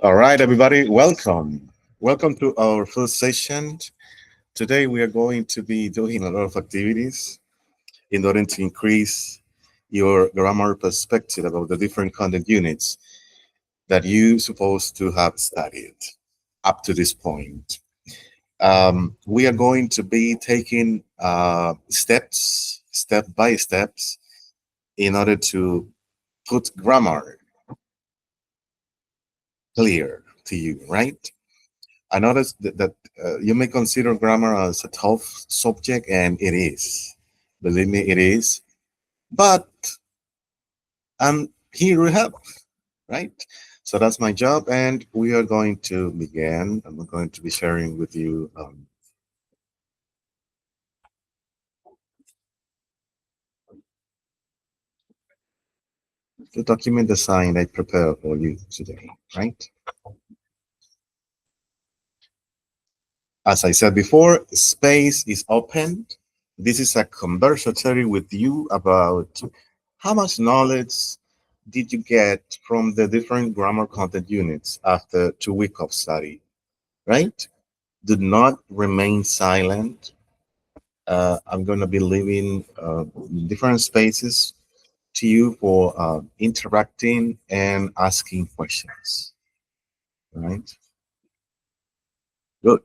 All right, everybody, welcome. Welcome to our first session. Today, we are going to be doing a lot of activities in order to increase your grammar perspective about the different content units that you supposed to have studied up to this point. We are going to be taking steps, step by steps, in order to put grammar clear to you, right? I noticed that you may consider grammar as a tough subject, and it is. Believe me, it is. But I'm here to help, right? So that's my job, and we are going to begin. I'm going to be sharing with you the document design I prepared for you today, right? As I said before, space is open. This is a conversatory with you about how much knowledge did you get from the different grammar content units after 2 weeks of study, right? Do not remain silent. I'm going to be leaving different spaces to you for interacting and asking questions, right? Good.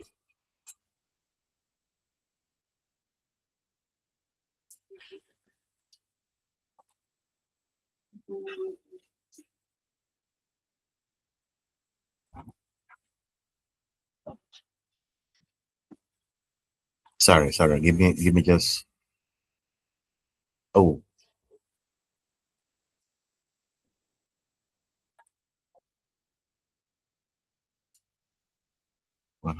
Sorry. Give me just. Oh, well,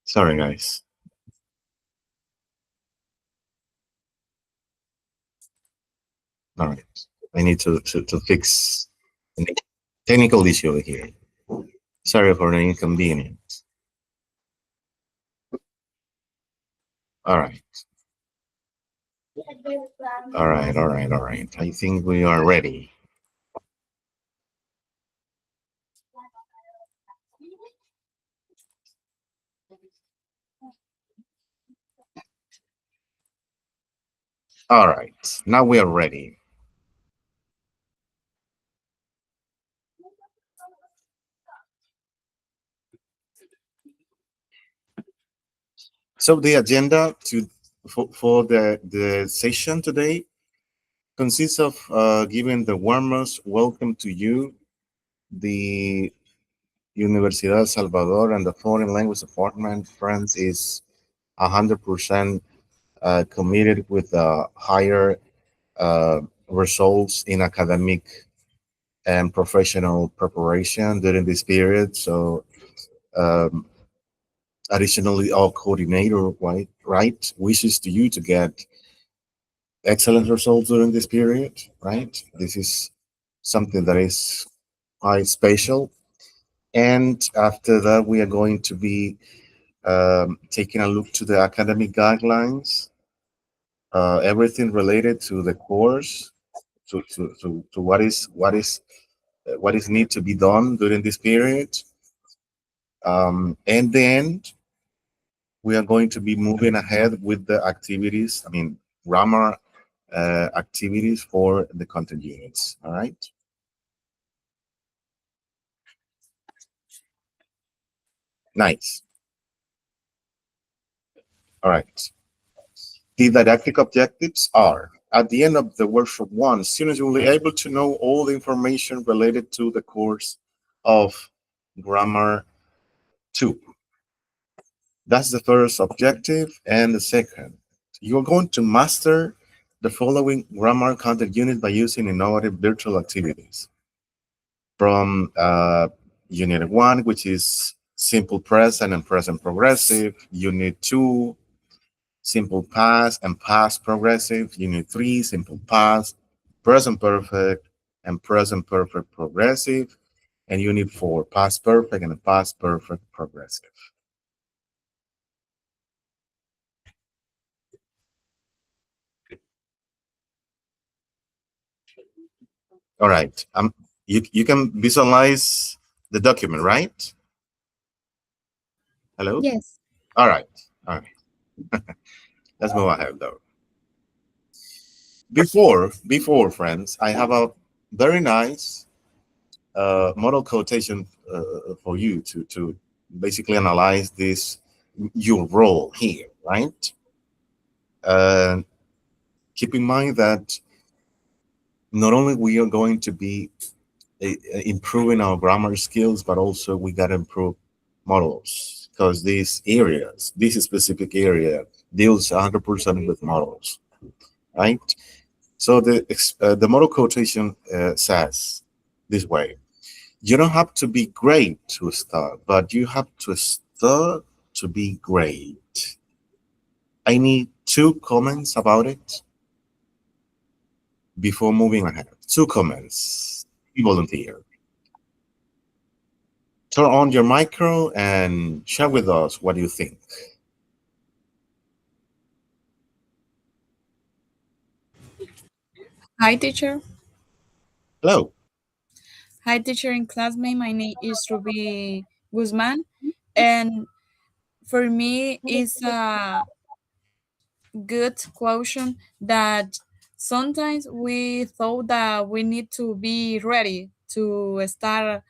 sorry, guys. All right. I need to fix a technical issue over here. Sorry for the inconvenience. All right. All right. I think we are ready. All right. Now we are ready. So the agenda for the session today consists of giving the warmest welcome to you, the Universidad El Salvador and the Foreign Language Department. France is 100% committed with higher uh, results in academic and professional preparation during this period. So, um, additionally, our coordinator, right, wishes to you to get excellent results during this period, right? This is something that is quite special. And after that, we are going to be taking a look to the academic guidelines, everything related to the course, to what is need to be done during this period. And then we are going to be moving ahead with the activities. I mean, grammar activities for the content units. All right. Nice. All right. The didactic objectives are at the end of the workshop one, students will be able to know all the information related to the course of grammar two. That's the first objective. And the second, you're going to master the following grammar content unit by using innovative virtual activities from Unit 1, which is simple present and present progressive, Unit 2, simple past and past progressive, Unit 3, simple past, present perfect, and present perfect progressive, and Unit 4, past perfect and past perfect progressive. All right. You can visualize the document, right? Hello. Yes. All right. All right. Let's move ahead though. Before friends, I have a very nice model quotation for you to basically analyze this your role here, right? And keep in mind that not only we are going to be improving our grammar skills, but also we got to improve models because this specific area deals 100% with models, right? So the model quotation says this way: you don't have to be great to start, but you have to start to be great. I need two comments about it before moving ahead. Two comments. Volunteer. Turn on your micro and share with us what you think. Hi, teacher. Hello. Hi, teacher and classmate. My name is Ruby Guzman, and for me, it's a good question that sometimes we thought that we need to be ready to start.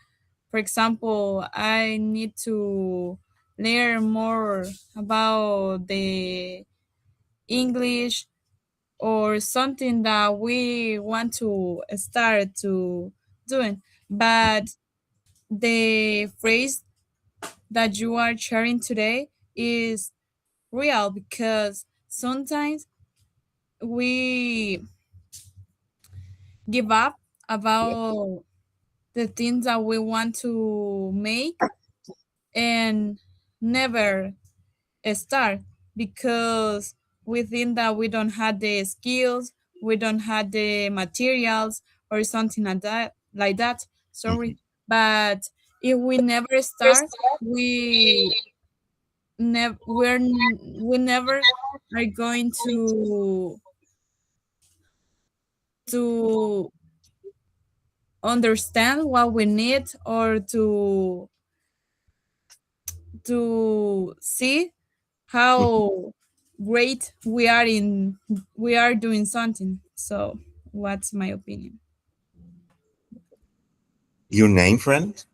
For example, I need to learn more about the English or something that we want to start to doing, but the phrase that you are sharing today is real because sometimes we give up Yeah. about the things that we want to make and never start because we think that we don't have the skills, we don't have the materials or something like that. Sorry. Mhm. But if we never start, we never are going to understand what we need or to see how great we are doing something. So what's my opinion? Your name, friend?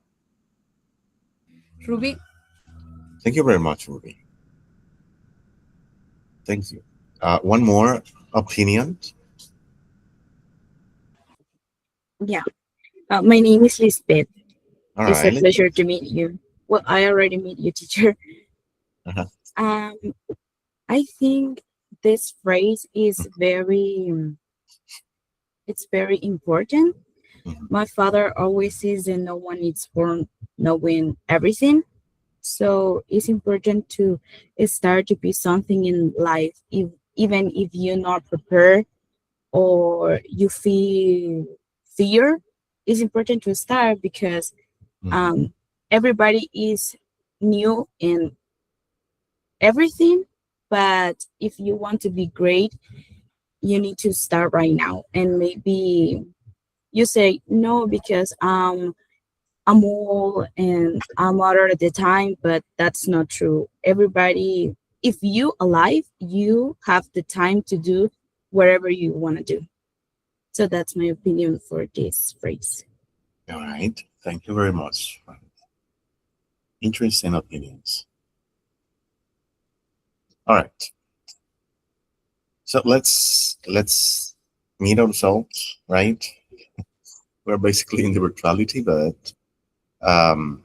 Ruby. Thank you very much, Ruby. Thank you. One more opinion. Yeah. My name is Lisbeth. All It's a right. pleasure to meet you. Well, I already met you, teacher. Uh-huh. Um, I think this phrase is it's very important. Mhm. My father always says that no one is born knowing everything. So it's important to start to be something in life, even if you're not prepared or you feel fear. It's important to start because Mhm. um, everybody is new in everything, but if you want to be great, you need to start right now. And maybe you say no because I'm old and I'm older at the time, but that's not true. Everybody, if you alive, you have the time to do whatever you want to do. So that's my opinion for this phrase. All right. Thank you very much. Interesting opinions. All right. So let's meet ourselves, right? We're basically in the virtuality, but um,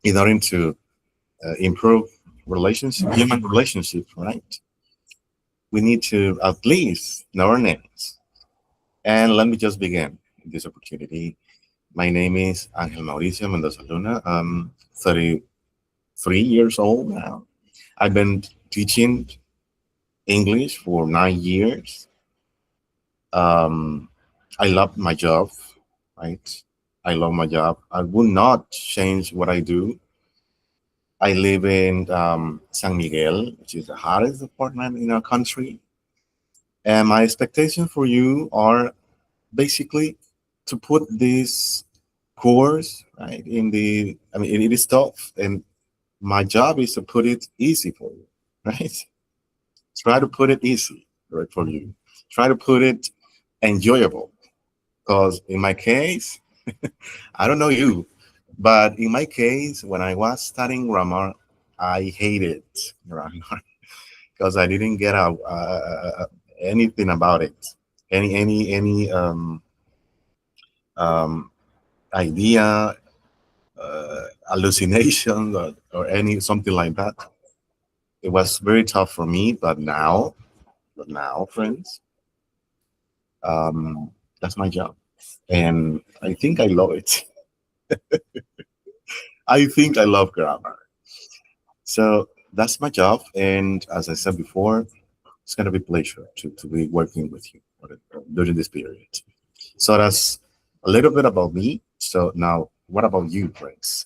in order to improve human relationships, right? We need to at least know our names. And let me just begin this opportunity. My name is Angel Mauricio Mendoza Luna. I'm 33 years old now. I've been teaching English for 9 years. Um, I love my job, right? I love my job. I would not change what I do. I live in San Miguel, which is the hottest department in our country. And my expectations for you are basically to put this course right in the. I mean, it is tough, and my job is to put it easy for you, right? Try to put it easy, right, for you. Try to put it enjoyable, because in my case, I don't know you, but in my case, when I was studying grammar, I hated grammar because I didn't get anything about it, any um, idea, hallucination, or any something like that. It was very tough for me, but now, friends, um, that's my job, and I think I love it. I think I love grammar. So that's my job, and as I said before, it's gonna be a pleasure to be working with you during this period. So that's a little bit about me. So now, what about you, Prince?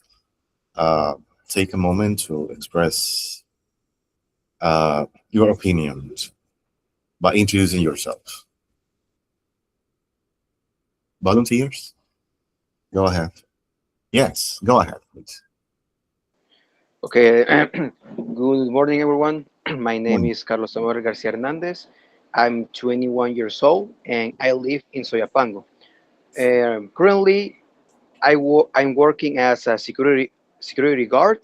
Uh, take a moment to express your opinions by introducing yourself. Volunteers, go ahead. Yes, go ahead, please. Okay, good morning, everyone. My name Morning. is Carlos Samuel Garcia Hernandez. I'm 21 years old and I live in Soyapango. Currently, I'm working as a security guard,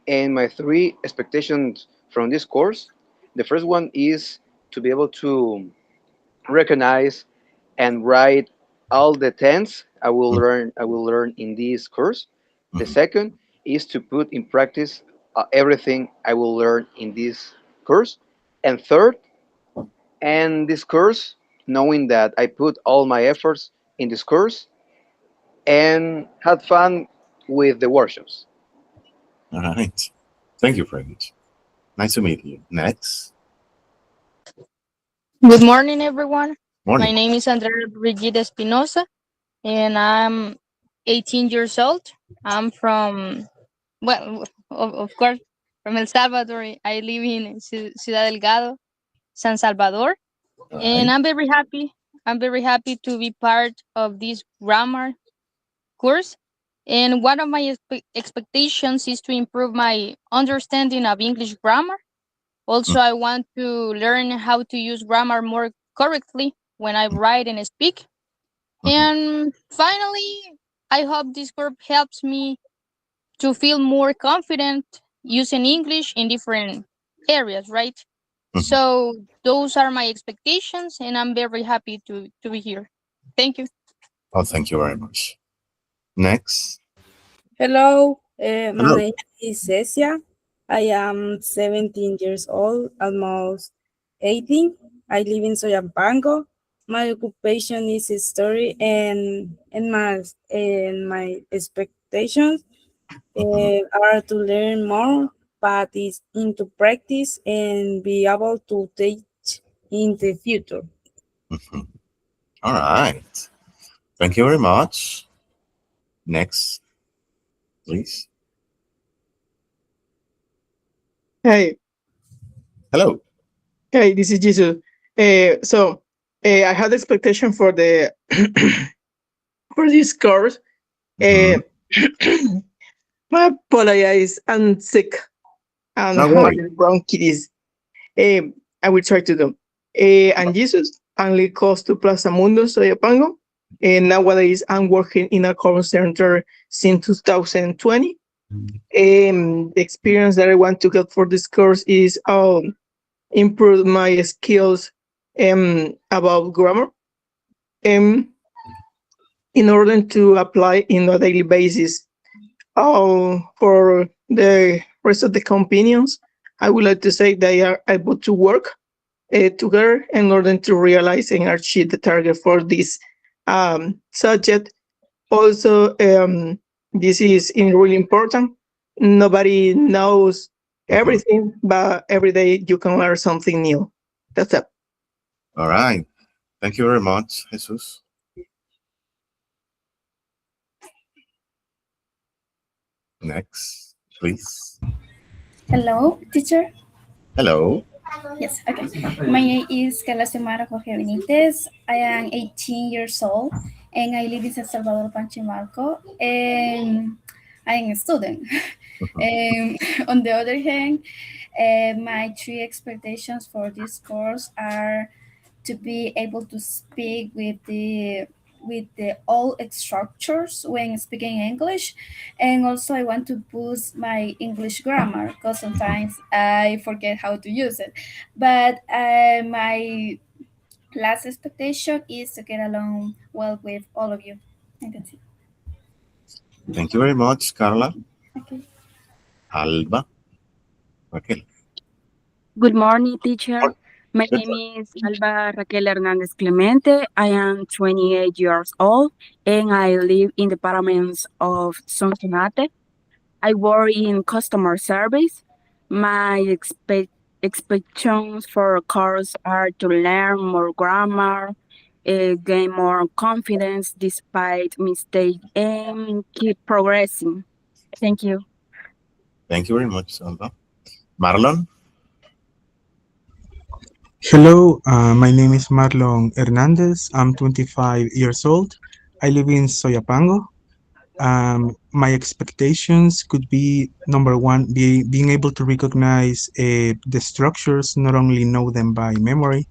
and my three expectations from this course. The first one is to be able to recognize and write all the tense I will learn in this course. The Mhm, second is to put in practice everything I will learn in this course. And third, and this course, knowing that I put all my efforts in this course and had fun with the workshops. all right. Thank you, friend. Nice to meet you. Next. Good morning, everyone. My Morning. name is Andrea Brigida Espinosa, and I'm 18 years old. I'm from, well, of course, from El Salvador. I live in Ciudad Delgado, San Salvador, All and right. I'm very happy. I'm very happy to be part of this grammar course. And one of my expectations is to improve my understanding of English grammar. Also, I want to learn how to use grammar more correctly when I write and speak. Mhm, And finally, I hope this group helps me to feel more confident using English in different areas, right? mhm. So those are my expectations, and I'm very happy to be here. Thank you. Oh, thank you very much. Next. Hello, my Hello. name is Cecia. I am 17 years old, almost 18. I live in Soyampango. My occupation is history, and my expectations Mhm, are to learn more, but is into practice and be able to teach in the future. mhm. All right. Thank you very much. Next, please. Hey, Hello. hey, this is Jesus. I had expectation for the for this course. Hmm. Uh, I apologize. I'm sick and No have worry. bronchitis. I will try to do. And Jesus, only close to Plaza Mundo, Soyapango. And nowadays, I'm working in a call center since 2020. The experience that I want to get for this course is improve my skills about grammar um, in order to apply in a daily basis. For the rest of the companions, I would like to say they are able to work together in order to realize and achieve the target for this subject. Also, this is really important. Nobody knows Mhm. everything, but every day you can learn something new. That's it. All right. Thank you very much, Jesus. Next, please. Hello, teacher. Hello. Yes, okay. My name is Carla Xiomara Jorge Benitez. I am 18 years old and I live in San Salvador, Panchimalco. And I am a student. Mhm. And on the other hand, my three expectations for this course are to be able to speak with the all structures when speaking English, and also I want to boost my English grammar because Mhm. sometimes I forget how to use it. But my last expectation is to get along well with all of you. And that's it. Thank you very much, Carla. Okay. Alba. Raquel. Good morning, teacher. My Good. name is Alba Raquel Hernandez Clemente. I am 28 years old and I live in the departments of Sonsonate. I work in customer service. My expectations for course are to learn more grammar, gain more confidence despite mistakes, and keep progressing. Thank you. Thank you very much, Alba. Marlon. Hello, my name is Marlon Hernandez. I'm 25 years old. I live in Soyapango. My expectations could be number one, being able to recognize the structures, not only know them by memory,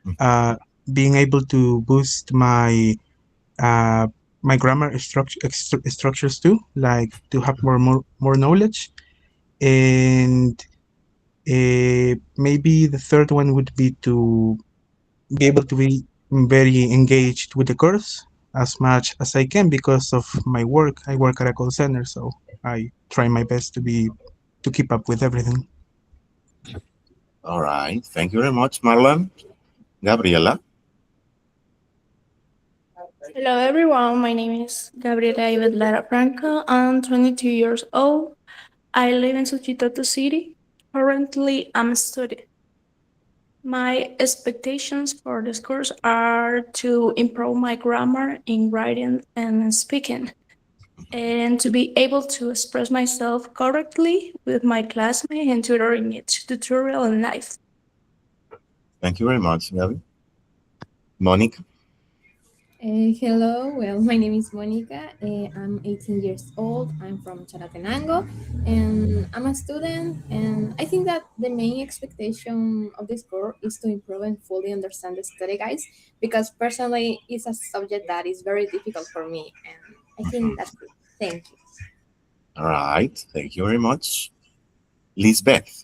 Mhm. uh, being able to boost uh, my grammar structures too, like to have more knowledge. And maybe the third one would be to be able to be very engaged with the course as much as I can because of my work. I work at a call center, so I try my best to keep up with everything. All right. Thank you very much, Marlon. Gabriela. Hello everyone, my name is Gabriela Ivet Lara Franco. I'm 22 years old. I live in Suchitoto City. Currently, I'm a student. My expectations for this course are to improve my grammar in writing and speaking, and to be able to express myself correctly with my classmates and tutoring each tutorial in life. Thank you very much, Gabi. Monica. Hello, well, my name is Monica. I'm 18 years old. I'm from Chalatenango and I'm a student. And I think that the main expectation of this course is to improve and fully understand the study guides because personally, it's a subject that is very difficult for me. And I Mhm. think that's it. Thank you. All right. Thank you very much. Lisbeth.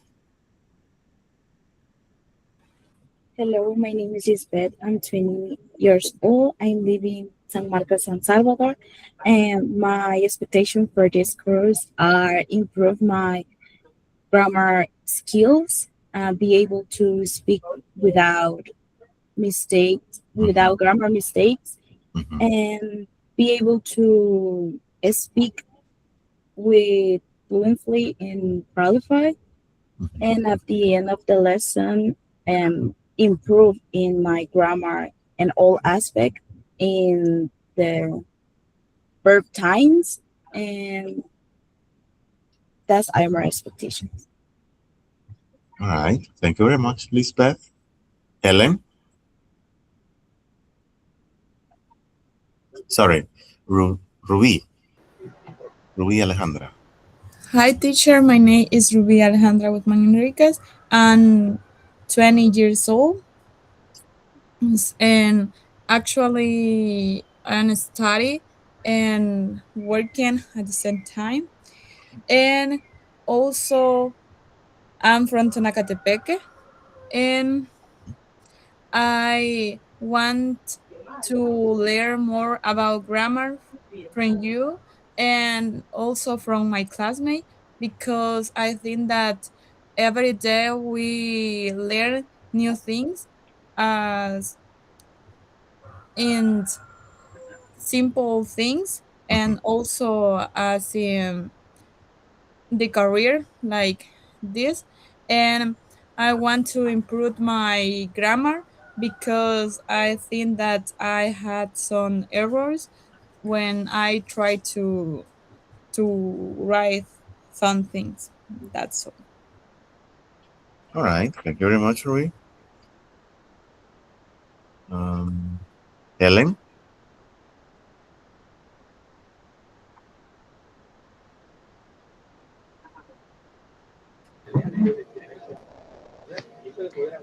Hello, my name is Lisbeth. I'm 20 years old. I'm living in San Marcos, San Salvador, and my expectations for this course are improve my grammar skills, be able to speak without mistakes, Mhm. without grammar mistakes, Mhm. and be able to speak with fluently and qualify. Mhm. And at the end of the lesson, improve in my grammar and all aspect in the verb times, and that's our expectations. All right. Thank you very much, Lisbeth. Helen. Sorry. Ruby. Ruby Alejandra. Hi, teacher. My name is Ruby Alejandra Guzman Enriquez. I'm 20 years old, and actually, I'm study and working at the same time. And also, I'm from Tonacatepeque, and I want to learn more about grammar from you and also from my classmate because I think that every day we learn new things as in simple things Mhm. and also as in the career like this, and I want to improve my grammar because I think that I had some errors when I try to write some things. That's all. All right. Thank you very much, Rui. Um, Helen.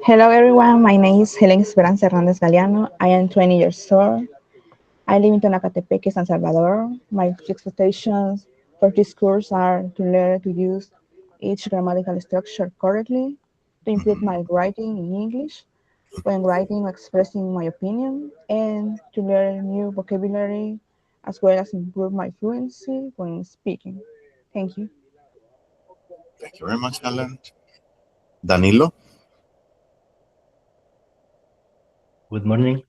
Hello everyone, my name is Helen Esperanza Hernandez Galeano. I am 20 years old. I live in Tonacatepeque, San Salvador. My expectations for this course are to learn to use each grammatical structure correctly, to improve Mhm. my writing in English when writing or expressing my opinion, and to learn new vocabulary as well as improve my fluency when speaking. Thank you. Thank you very much, Helen. Danilo. Good morning.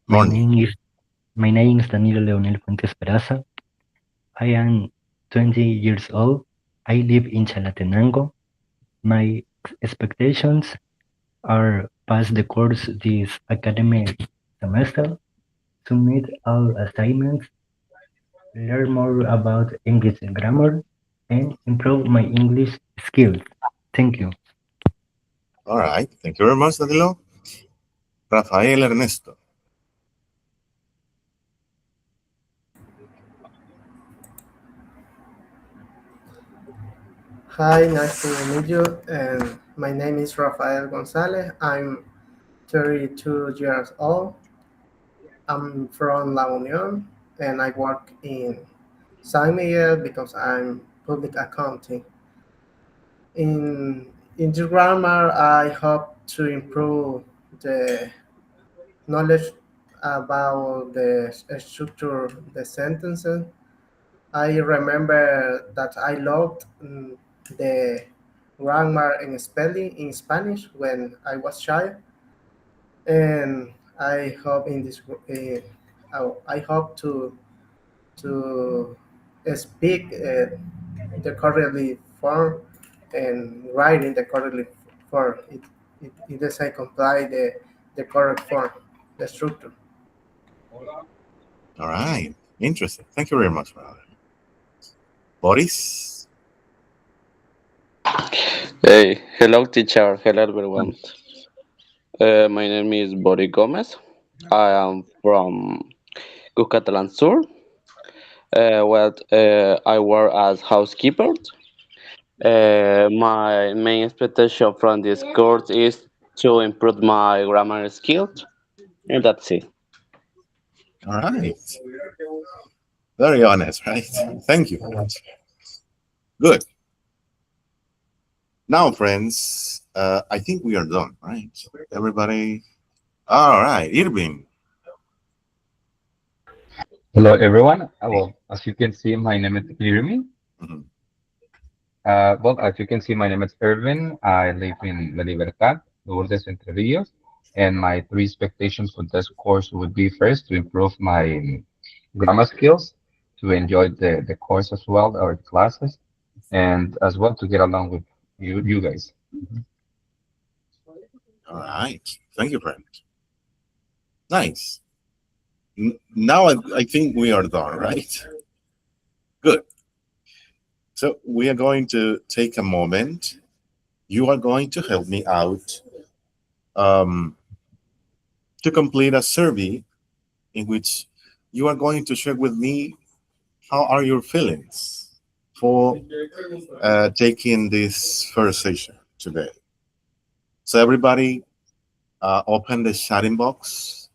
My Morning. name is my name is Danilo Leonel Fuentes Peraza. I am 20 years old. I live in Chalatenango. My expectations are pass the course this academic semester, submit all assignments, learn more about English grammar, and improve my English skills. Thank you. All right. Thank you very much, Danilo. Rafael Ernesto. Hi, nice to meet you. And my name is Rafael Gonzalez. I'm 32 years old. I'm from La Union and I work in San Miguel because I'm public accounting. In the grammar, I hope to improve the knowledge about the structure, the sentences. I remember that I loved the grammar and spelling in Spanish when I was child, and I hope in this I hope to speak the correctly form and write in the correctly form. It doesn't comply the correct form, the structure. All right. Interesting. Thank you very much, Rafael. Boris. Hey, hello teacher, hello everyone. My name is Boris Gomez. I am from Cuscatlan Sur. I work as housekeeper. My main expectation from this course is to improve my grammar skills, and that's it. All right. Very honest, right? Thank you. Good. Now, friends, I think we are done, right? Everybody. All right. Irving. Hello, everyone. Well, as you can see, my name is Irvin. Mhm. Well, as you can see, my name is Irvin. I live in La Libertad, Lourdes, Entre Rios, and my three expectations for this course would be first to improve my grammar skills, to enjoy the course as well, or classes, and as well to get along with you guys. All right. Thank you, friend. Nice. Now I think we are done, right? Good. So we are going to take a moment. You are going to help me out um, to complete a survey in which you are going to share with me how are your feelings for taking this first session today. So everybody, open the chatting box.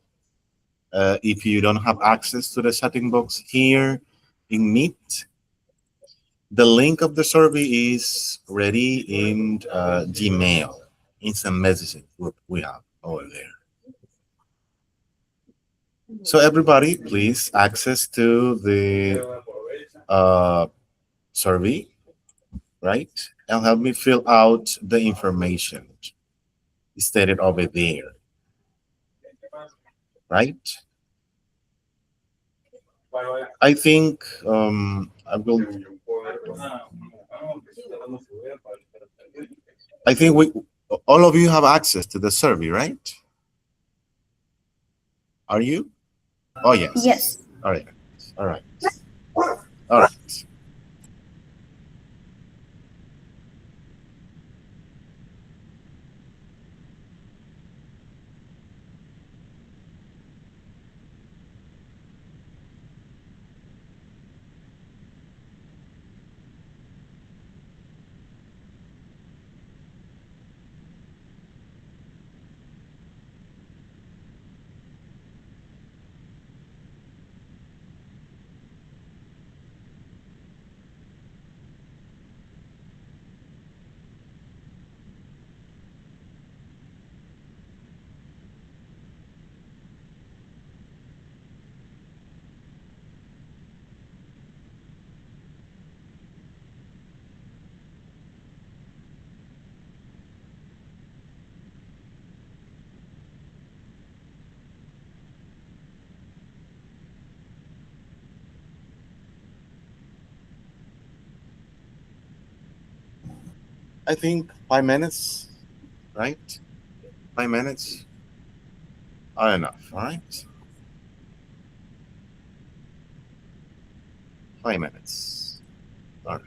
If you don't have access to the chatting box here in Meet, the link of the survey is ready in Gmail, instant messaging group we have over there. So everybody, please access to the survey, right? And help me fill out the information stated over there, right? I think I will. I think we all of you have access to the survey, right? Are you? Oh yes. Yes. All right. All right. All right. I think 5 minutes, right? 5 minutes are enough, right? 5 minutes. All right.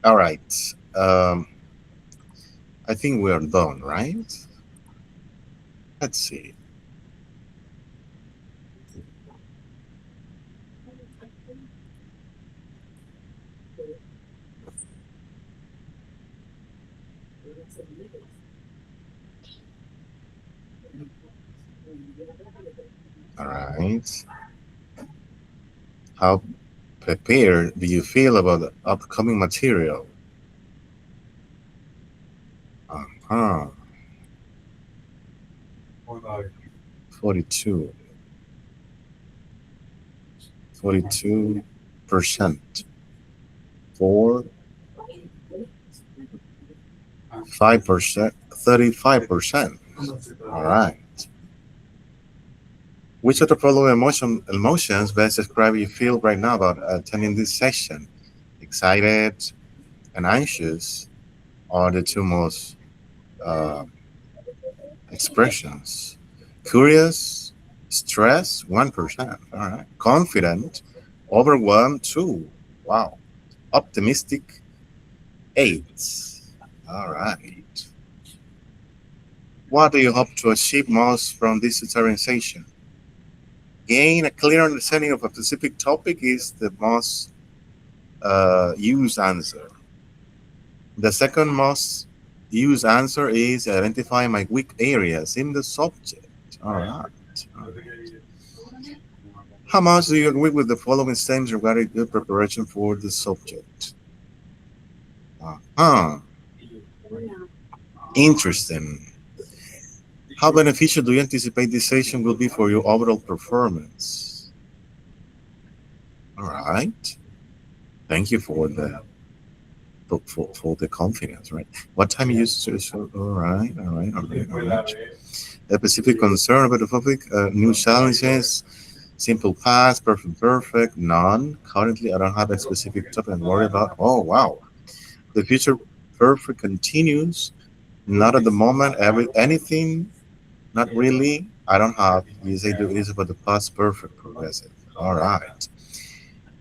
All right. I think we are done, right? Let's see. All right. How prepared do you feel about the upcoming material? Uh-huh. 42. 42%. 4, 5%, 35%. All right. Which of the following emotions best describe you feel right now about attending this session? Excited and anxious are the two most uh, expressions. Curious, stress, 1%. All right. Confident, overwhelmed, 2. Wow. Optimistic, 8. All right. What do you hope to achieve most from this organization? Gain a clear understanding of a specific topic is the most used answer. The second most used answer is identify my weak areas in the subject. All right. How much do you agree with the following statements regarding good preparation for the subject? Uh-huh. Interesting. How beneficial do you anticipate this session will be for your overall performance? All right. Thank you for the confidence, right? What time you used to? So, all right, all right, all right, all right. A specific concern about the topic, new challenges, simple past, perfect, perfect, none. Currently, I don't have a specific topic I'm worried about. Oh, wow. The future perfect continues. Not at the moment. Anything, not really. I don't have. You say it is about the past perfect progressive. All right.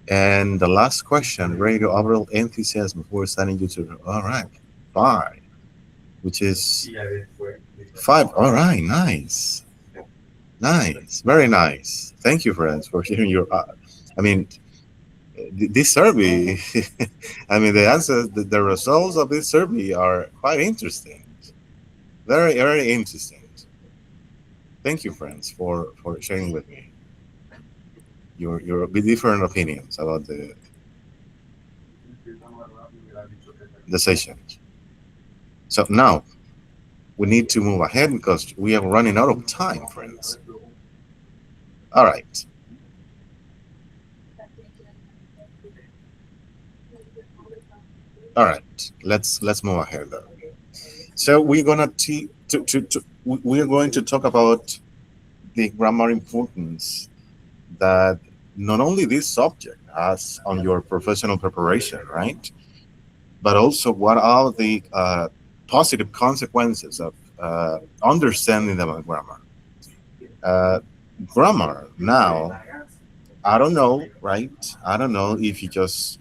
And the last question, radio overall enthusiasm before starting YouTube. All right. 5, which is 5. All right. Nice. Nice. Very nice. Thank you, friends, for sharing your. I mean, this survey, I mean, the answers, the results of this survey are quite interesting. Very, very interesting. Thank you, friends, for sharing with me your different opinions about the session. So now we need to move ahead because we are running out of time, friends. All right. All right. Let's move ahead though. So we're gonna we're going to talk about the grammar importance that not only this subject has on your professional preparation, right? But also what are the positive consequences of understanding about grammar. Uh, Grammar now, I don't know, right? I don't know if you just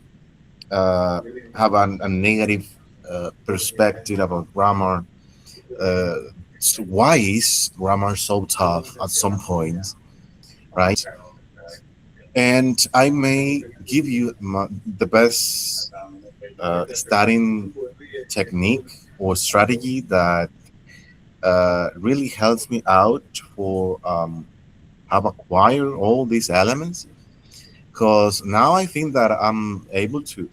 uh, have a negative perspective about grammar. So why is grammar so tough at some point, right? And I may give you the best studying technique or strategy that really helps me out for have acquired all these elements. Because now I think that I'm able to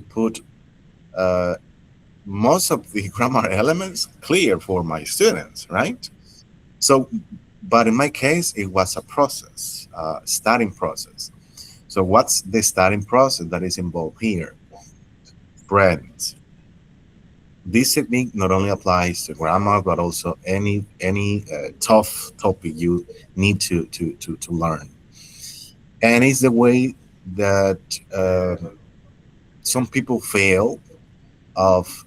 put uh, most of the grammar elements clear for my students, right? So, but in my case, it was a process, starting process. So, what's the starting process that is involved here? Friends, this technique not only applies to grammar, but also any tough topic you need to learn. And it's the way that some people fail of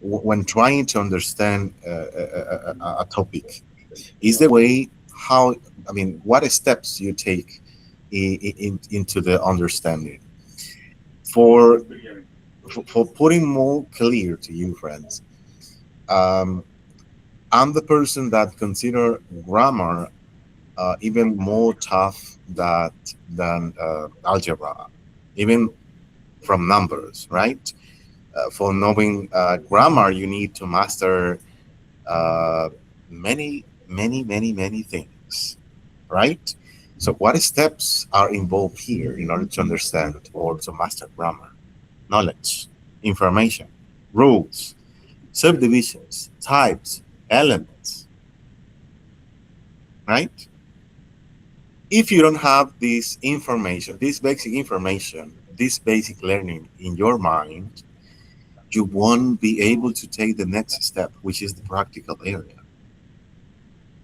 when trying to understand a topic is the way how, I mean, what steps you take into the understanding. For, for putting more clear to you, friends, um, I'm the person that consider grammar even more tough than algebra, even from numbers, right? For knowing grammar, you need to master uh, many things, right? So, what steps are involved here in order to understand or to master grammar? Knowledge, information, rules, subdivisions, types, elements, right? If you don't have this information, this basic information, this basic learning in your mind, you won't be able to take the next step, which is the practical area.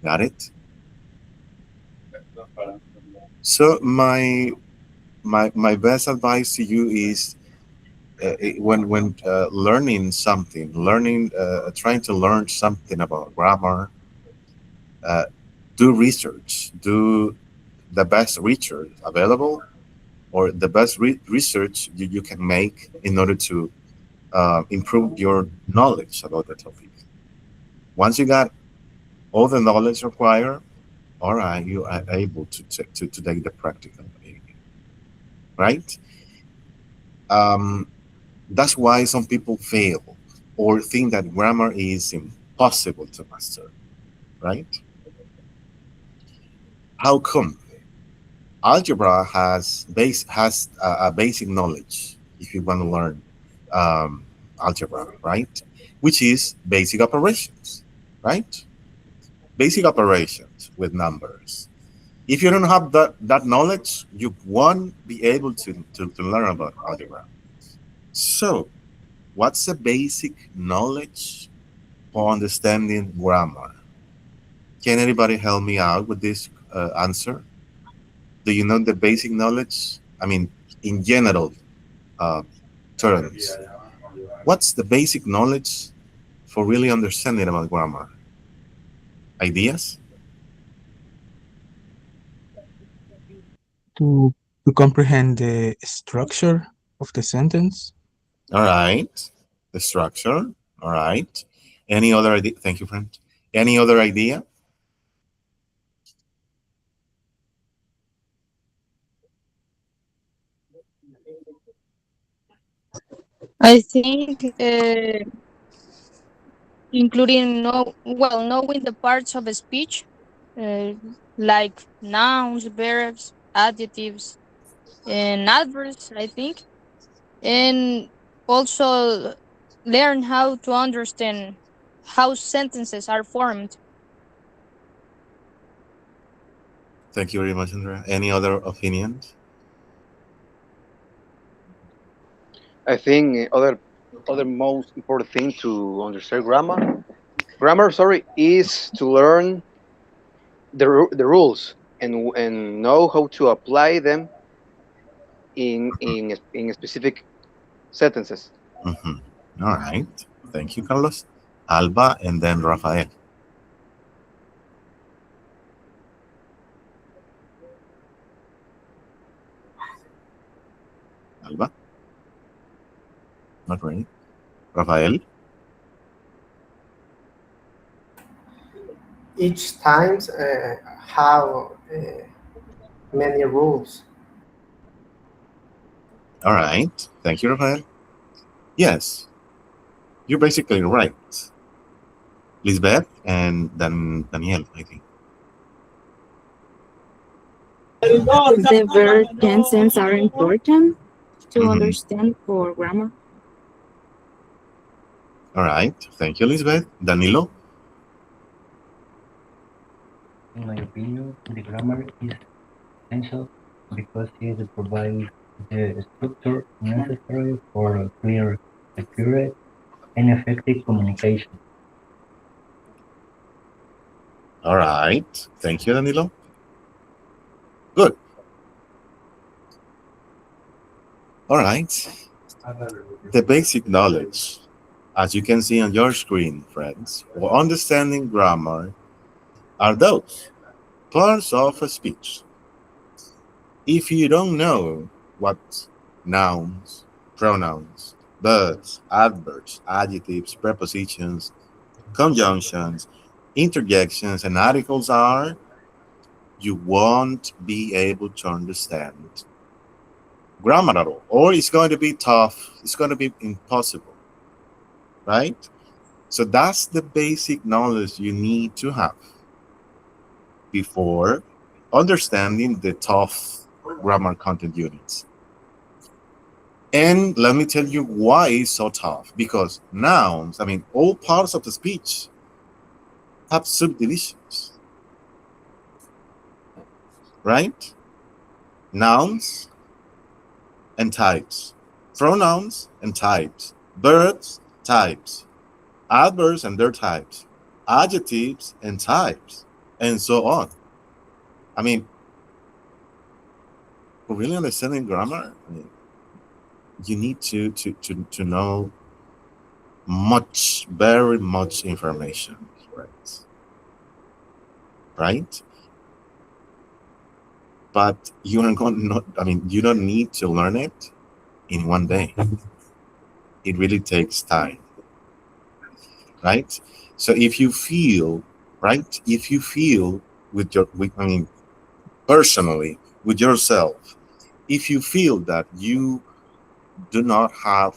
Got it? So my best advice to you is when learning something, learning trying to learn something about grammar, uh, do research, do the best research available, or the best research you can make in order to improve your knowledge about the topic. Once you got all the knowledge required, all right, you are able to take the practical area, right? Um, that's why some people fail or think that grammar is impossible to master, right? How come? Algebra has a basic knowledge if you want to learn um, algebra, right? Which is basic operations, right? Basic operations with numbers. If you don't have that knowledge, you won't be able to learn about algebra. So, what's the basic knowledge for understanding grammar? Can anybody help me out with this answer? Do you know the basic knowledge? I mean, in general uh, terms, what's the basic knowledge for really understanding about grammar? Ideas? To to comprehend the structure of the sentence. All right. The structure. All right. Any other idea? Thank you, friend. Any other idea? I think including knowing the parts of a speech, uh, like nouns, verbs, adjectives, and adverbs. I think, and also learn how to understand how sentences are formed. Thank you very much, Andrea. Any other opinions? I think other most important thing to understand grammar, sorry, is to learn the rules and know how to apply them in specific sentences. Mhm. All right. Thank you, Carlos. Alba and then Rafael. Alba, not ready. Rafael. Each times have many rules. All right. Thank you, Rafael. Yes, you're basically right. Lisbeth and then Daniel, I think. The verb tenses are important to Mhm. understand for grammar. All right. Thank you, Lisbeth. Danilo. In my opinion, the grammar is essential because it provides the structure necessary for clear, accurate, and effective communication. All right. Thank you, Danilo. Good. All right. The basic knowledge. As you can see on your screen, friends, for understanding grammar are those parts of a speech. If you don't know what nouns, pronouns, verbs, adverbs, adjectives, prepositions, conjunctions, interjections, and articles are, you won't be able to understand grammar at all. Or it's going to be tough, it's going to be impossible, right? So that's the basic knowledge you need to have before understanding the tough grammar content units. And let me tell you why it's so tough. Because nouns, I mean, all parts of the speech have subdivisions, right? Nouns and types, pronouns and types, verbs, types, adverbs and their types, adjectives and types, and so on. I mean, for really understanding grammar, I mean, you need to know much, very much information, right? Right? But you are going not. I mean, you don't need to learn it in one day. It really takes time, right? So if you feel, right, if you feel with your, with, I mean, personally with yourself, if you feel that you do not have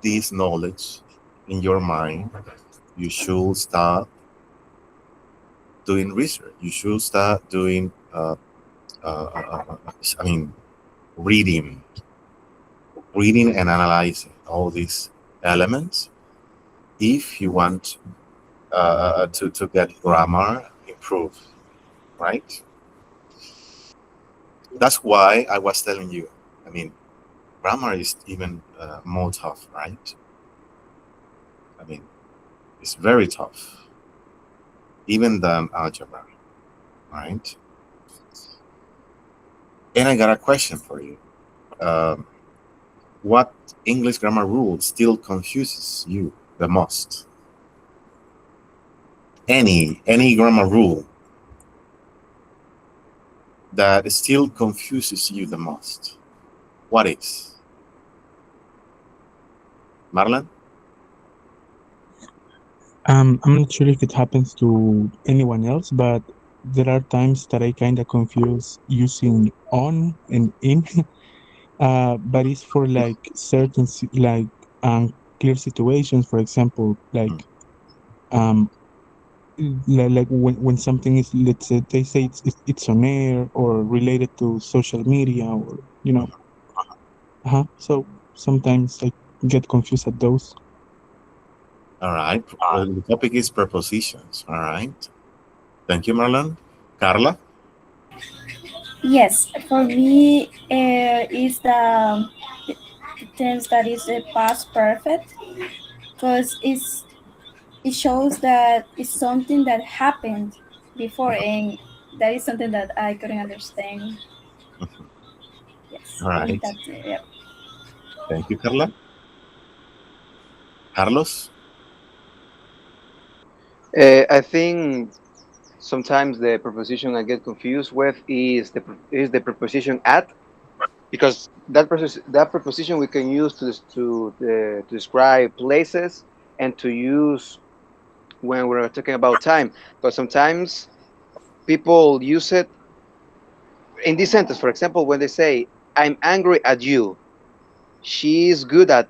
this knowledge in your mind, you should start doing research. You should start doing, I mean, reading, reading and analyzing all these elements if you want to get grammar improved, right? That's why I was telling you. I mean, grammar is even more tough, right? I mean, it's very tough, even than algebra, right? And I got a question for you. Um, what English grammar rule still confuses you the most? Any grammar rule that still confuses you the most? What is? Marlon? I'm not sure if it happens to anyone else, but there are times that I kind of confuse using on and in. But it's for like certain clear situations. For example, um like when something is, let's say, they say it's on air or related to social media, or so sometimes I get confused at those. All right. The topic is prepositions. All right. Thank you, Marlon. Carla? Yes, for me, is the tense that is the past perfect, because it shows that it's something that happened before, and that is something that I couldn't understand. Yes, All I think right. that's it. Yep. Thank you, Carla. Carlos? I think sometimes the preposition I get confused with is the preposition at, because that preposition we can use to describe places and to use when we're talking about time. But sometimes people use it in this sentence. For example, when they say, "I'm angry at you," she is good at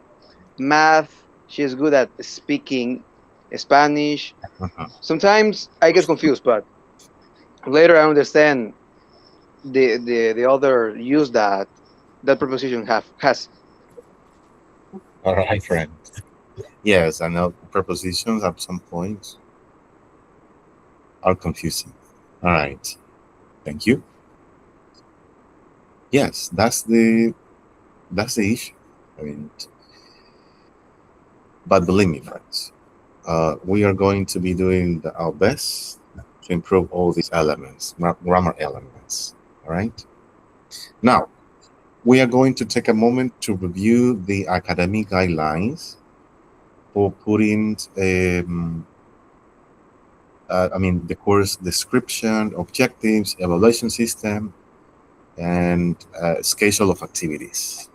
math. She is good at speaking Spanish. Sometimes I get confused, but later I understand the other use that that preposition have has. All right, friend. Yes, I know prepositions at some points are confusing. All right. Thank you. Yes, that's the issue. I mean, but believe me, friends, we are going to be doing our best to improve all these elements, grammar elements. All right. Now, we are going to take a moment to review the academic guidelines for putting the course description, objectives, evaluation system, and schedule of activities.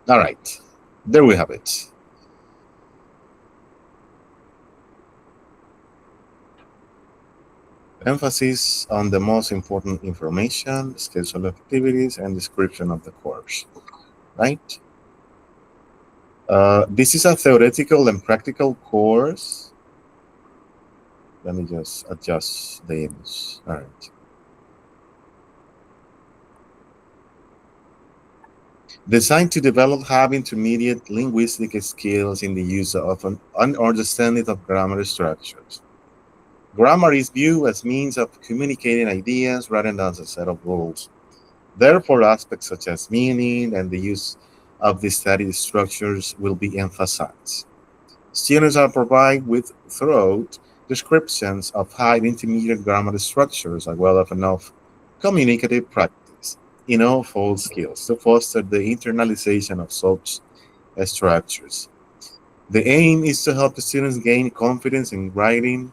All right, there we have it. Emphasis on the most important information, schedule of activities, and description of the course, right? This is a theoretical and practical course. Let me just adjust the image. All right. Designed to develop high intermediate linguistic skills in the use of an understanding of grammar structures. Grammar is viewed as means of communicating ideas rather than as a set of rules. Therefore, aspects such as meaning and the use of the study structures will be emphasized. Students are provided with thorough descriptions of high and intermediate grammar structures as well as enough communicative practice in all four skills to foster the internalization of such structures. The aim is to help the students gain confidence in writing,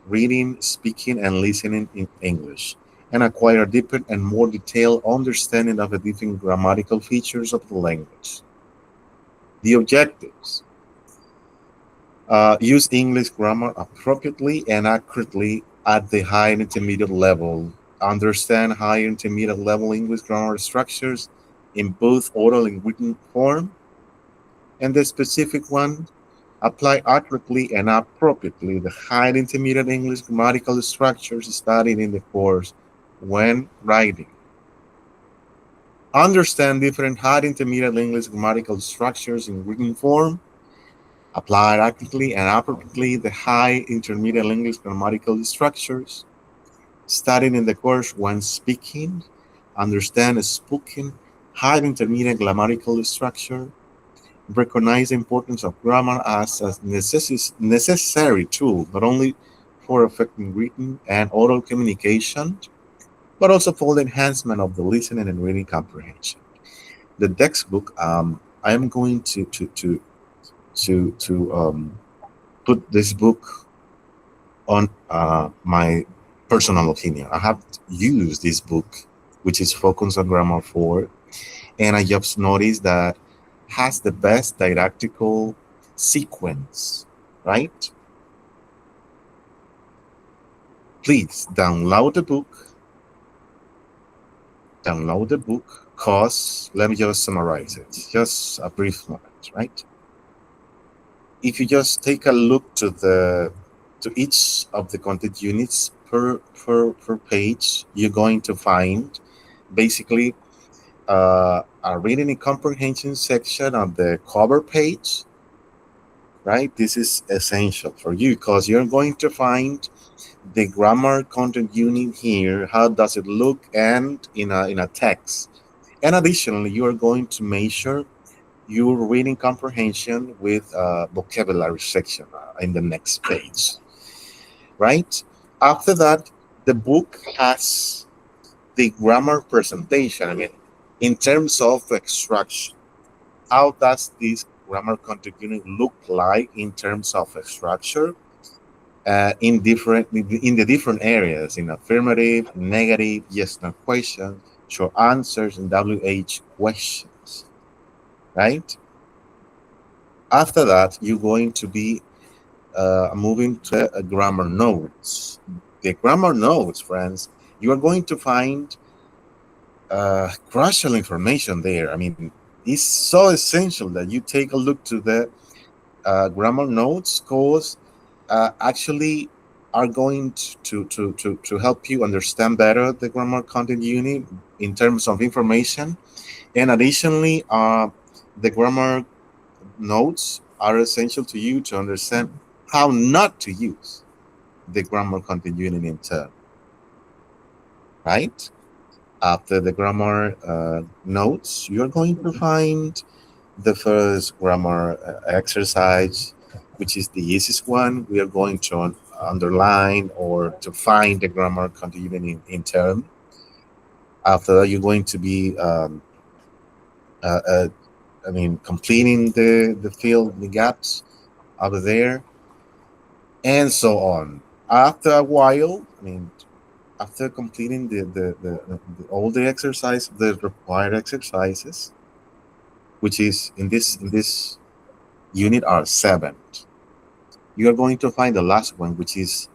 reading, speaking, and listening in English, and acquire a deeper and more detailed understanding of the different grammatical features of the language. The objectives: use English grammar appropriately and accurately at the high and intermediate level. Understand high and intermediate level English grammar structures in both oral and written form. And the specific one, apply accurately and appropriately the high and intermediate English grammatical structures studied in the course when writing. Understand different high and intermediate English grammatical structures in written form. Apply accurately and appropriately the high intermediate English grammatical structures studied in the course when speaking. Understand a spoken high intermediate grammatical structure. Recognize the importance of grammar as a necessary tool, not only for effective written and oral communication, but also for the enhancement of the listening and reading comprehension. The textbook, I am going to put this book on my personal opinion. I have used this book, which is focused on grammar 4, and I just noticed that has the best didactical sequence, right? Please download the book. Download the book, cause let me just summarize it. Just a brief moment, right? If you just take a look to each of the content units per page, you're going to find basically a reading and comprehension section on the cover page, right? This is essential for you because you're going to find the grammar content unit here. How does it look? And in a text. And additionally, you are going to measure your reading comprehension with a vocabulary section in the next page, right? After that, the book has the grammar presentation. I mean, in terms of extraction, how does this grammar content unit look like in terms of structure in the different areas in affirmative, negative, yes no questions, short answers, and WH questions, right? After that, you're going to be moving to grammar notes. The grammar notes, friends, you are going to find crucial information there. I mean, it's so essential that you take a look to the grammar notes course actually are going to help you understand better the grammar content unit in terms of information. And additionally, the grammar notes are essential to you to understand how not to use the grammar content unit in turn. right? After the grammar notes, you're going to find the first grammar exercise, which is the easiest one. We are going to underline or to find the grammar conjugate in term. After that, you're going to be, uh, uh, completing the field, the gaps over there, and so on. After a while, after completing all the exercise, the required exercises, which is in this unit are seven. You are going to find the last one, which is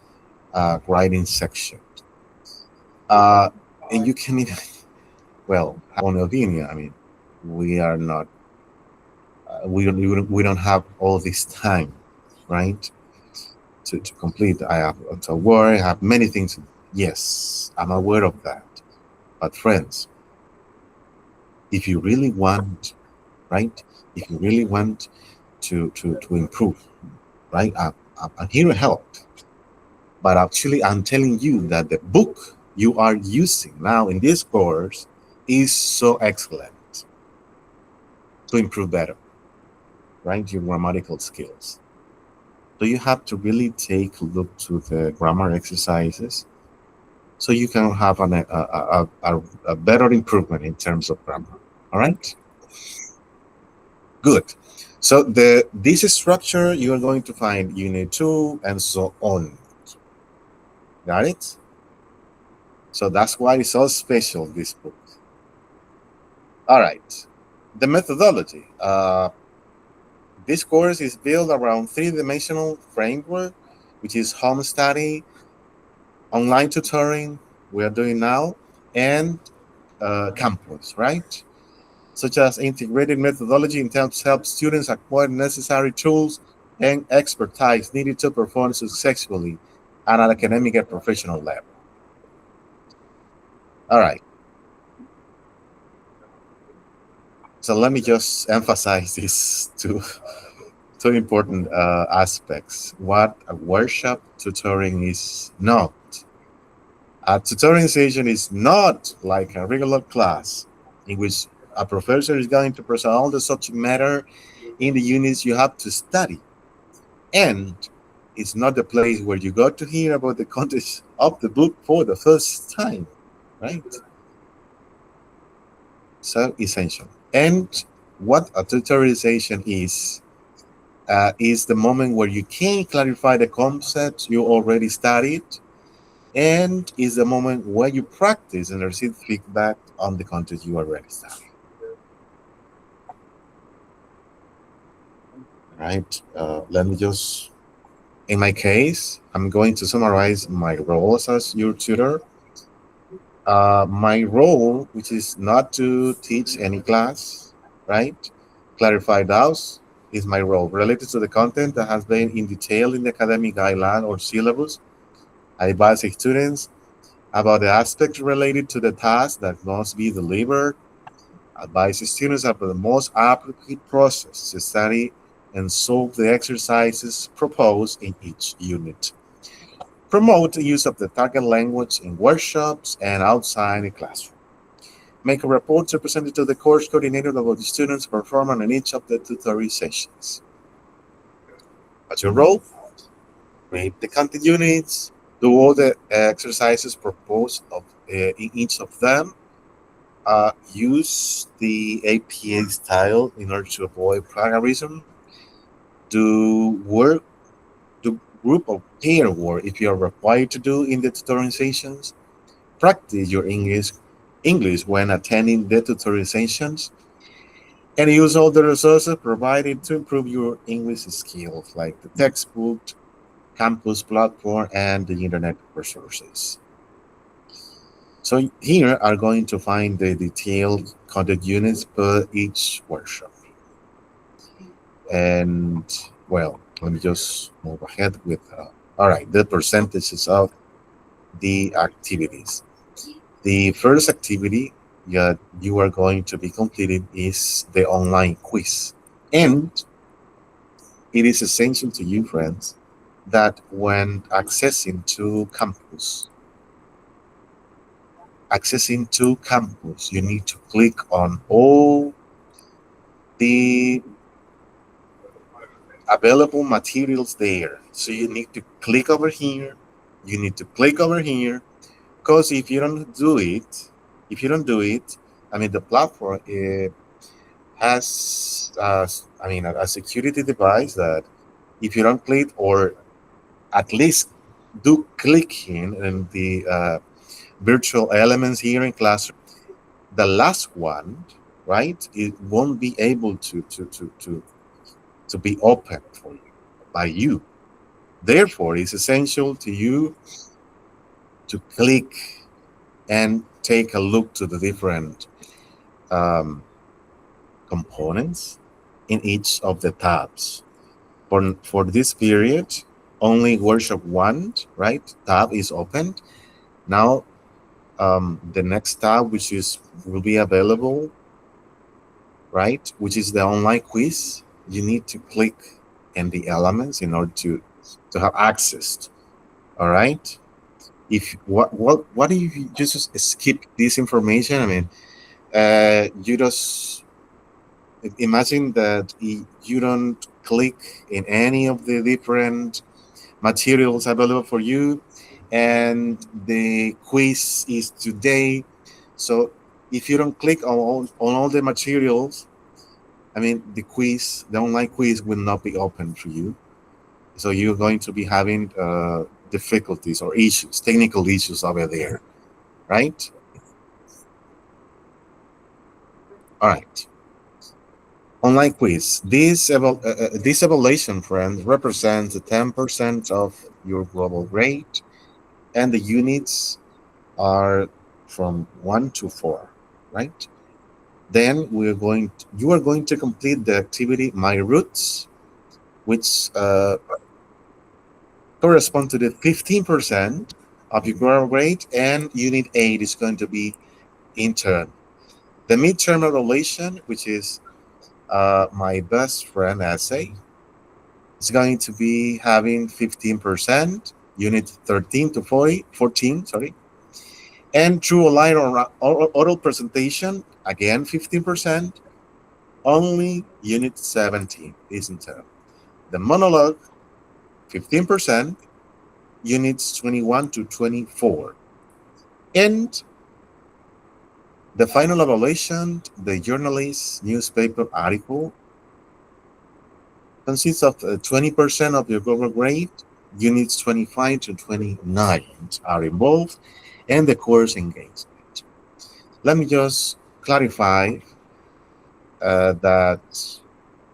writing section. And you can even, well, have own opinion. We are not, we don't have all this time, right? To complete. I have to work. I have many things. Yes, I'm aware of that. But friends, if you really want, right? If you really want to improve, right? I'm here to help. But actually, I'm telling you that the book you are using now in this course is so excellent to improve better, right? Your grammatical skills. So you have to really take a look to the grammar exercises so you can have a better improvement in terms of grammar. All right? Good. So this structure you are going to find unit 2 and so on. Got it? So that's why it's so special, this book. All right. The methodology. This course is built around three-dimensional framework, which is home study, online tutoring, we are doing now, and campus, right? Such as integrated methodology in terms help students acquire necessary tools and expertise needed to perform successfully at an academic and professional level. All right. So let me just emphasize these two important aspects. What a workshop tutoring is not. A tutoring session is not like a regular class in which a professor is going to present all the subject matter in the units you have to study. And it's not the place where you go to hear about the contents of the book for the first time, right? So essential. And what a tutorialization is the moment where you can clarify the concepts you already studied, and is the moment where you practice and receive feedback on the content you already studied. Right? Let me just, in my case, I'm going to summarize my roles as your tutor. My role, which is not to teach any class, right? Clarify doubts is my role related to the content that has been in detail in the academic guideline or syllabus. I advise students about the aspects related to the task that must be delivered. Advise students about the most appropriate process to study and solve the exercises proposed in each unit. Promote the use of the target language in workshops and outside the classroom. Make a report to present it to the course coordinator about the students' performance in each of the tutoring sessions. What's your role? Read the content units, do all the exercises proposed in each of them. Use the APA style in order to avoid plagiarism. Do work, do group or pair work if you are required to do in the tutoring sessions. Practice your English when attending the tutoring sessions, and use all the resources provided to improve your English skills, like the textbook, campus platform, and the internet resources. So here are going to find the detailed content units per each workshop. And well, let me just move ahead with, all right, the percentages of the activities. The first activity that you are going to be completing is the online quiz. And it is essential to you, friends, that when accessing to campus, accessing to campus, you need to click on all the available materials there. So you need to click over here. You need to click over here. Because if you don't do it, if you don't do it, I mean, the platform has, I mean, a security device that if you don't click or at least do clicking in the virtual elements here in classroom, the last one, right? It won't be able to be opened for you by you. Therefore, it's essential to you to click and take a look to the different um, components in each of the tabs. For this period, only workshop one, right, tab is opened. Now, the next tab, which is will be available, right, which is the online quiz, you need to click in the elements in order to have access. All right. If what if you just skip this information? I mean, you just imagine that you don't click in any of the different materials available for you, and the quiz is today. So if you don't click on all the materials, I mean, the online quiz will not be open for you. So you're going to be having difficulties or issues, technical issues over there, right? All right. Online quiz. This evaluation, friends, represents the 10% of your global grade, and the units are from 1 to 4, right? Then you are going to complete the activity My Roots, which correspond to the 15% of your global grade, and unit 8 is going to be intern. The midterm evaluation, which is my best friend essay, is going to be having 15%, unit 13 to 14, sorry. And through a line or oral presentation, again 15%, only unit 17 is intern. The monologue, 15%, units 21 to 24. And the final evaluation, the journalist newspaper article, consists of 20% of your global grade, units 25 to 29 are involved, and the course engagement. Let me just clarify that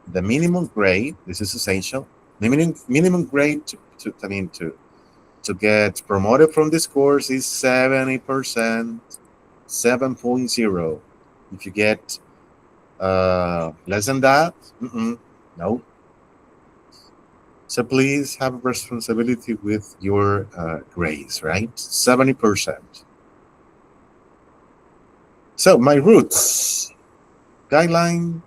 the minimum grade, this is essential, the minimum grade I mean, to get promoted from this course is 70%, 7.0. If you get less than that, no. So please have responsibility with your grades, right? 70%. So my roots guideline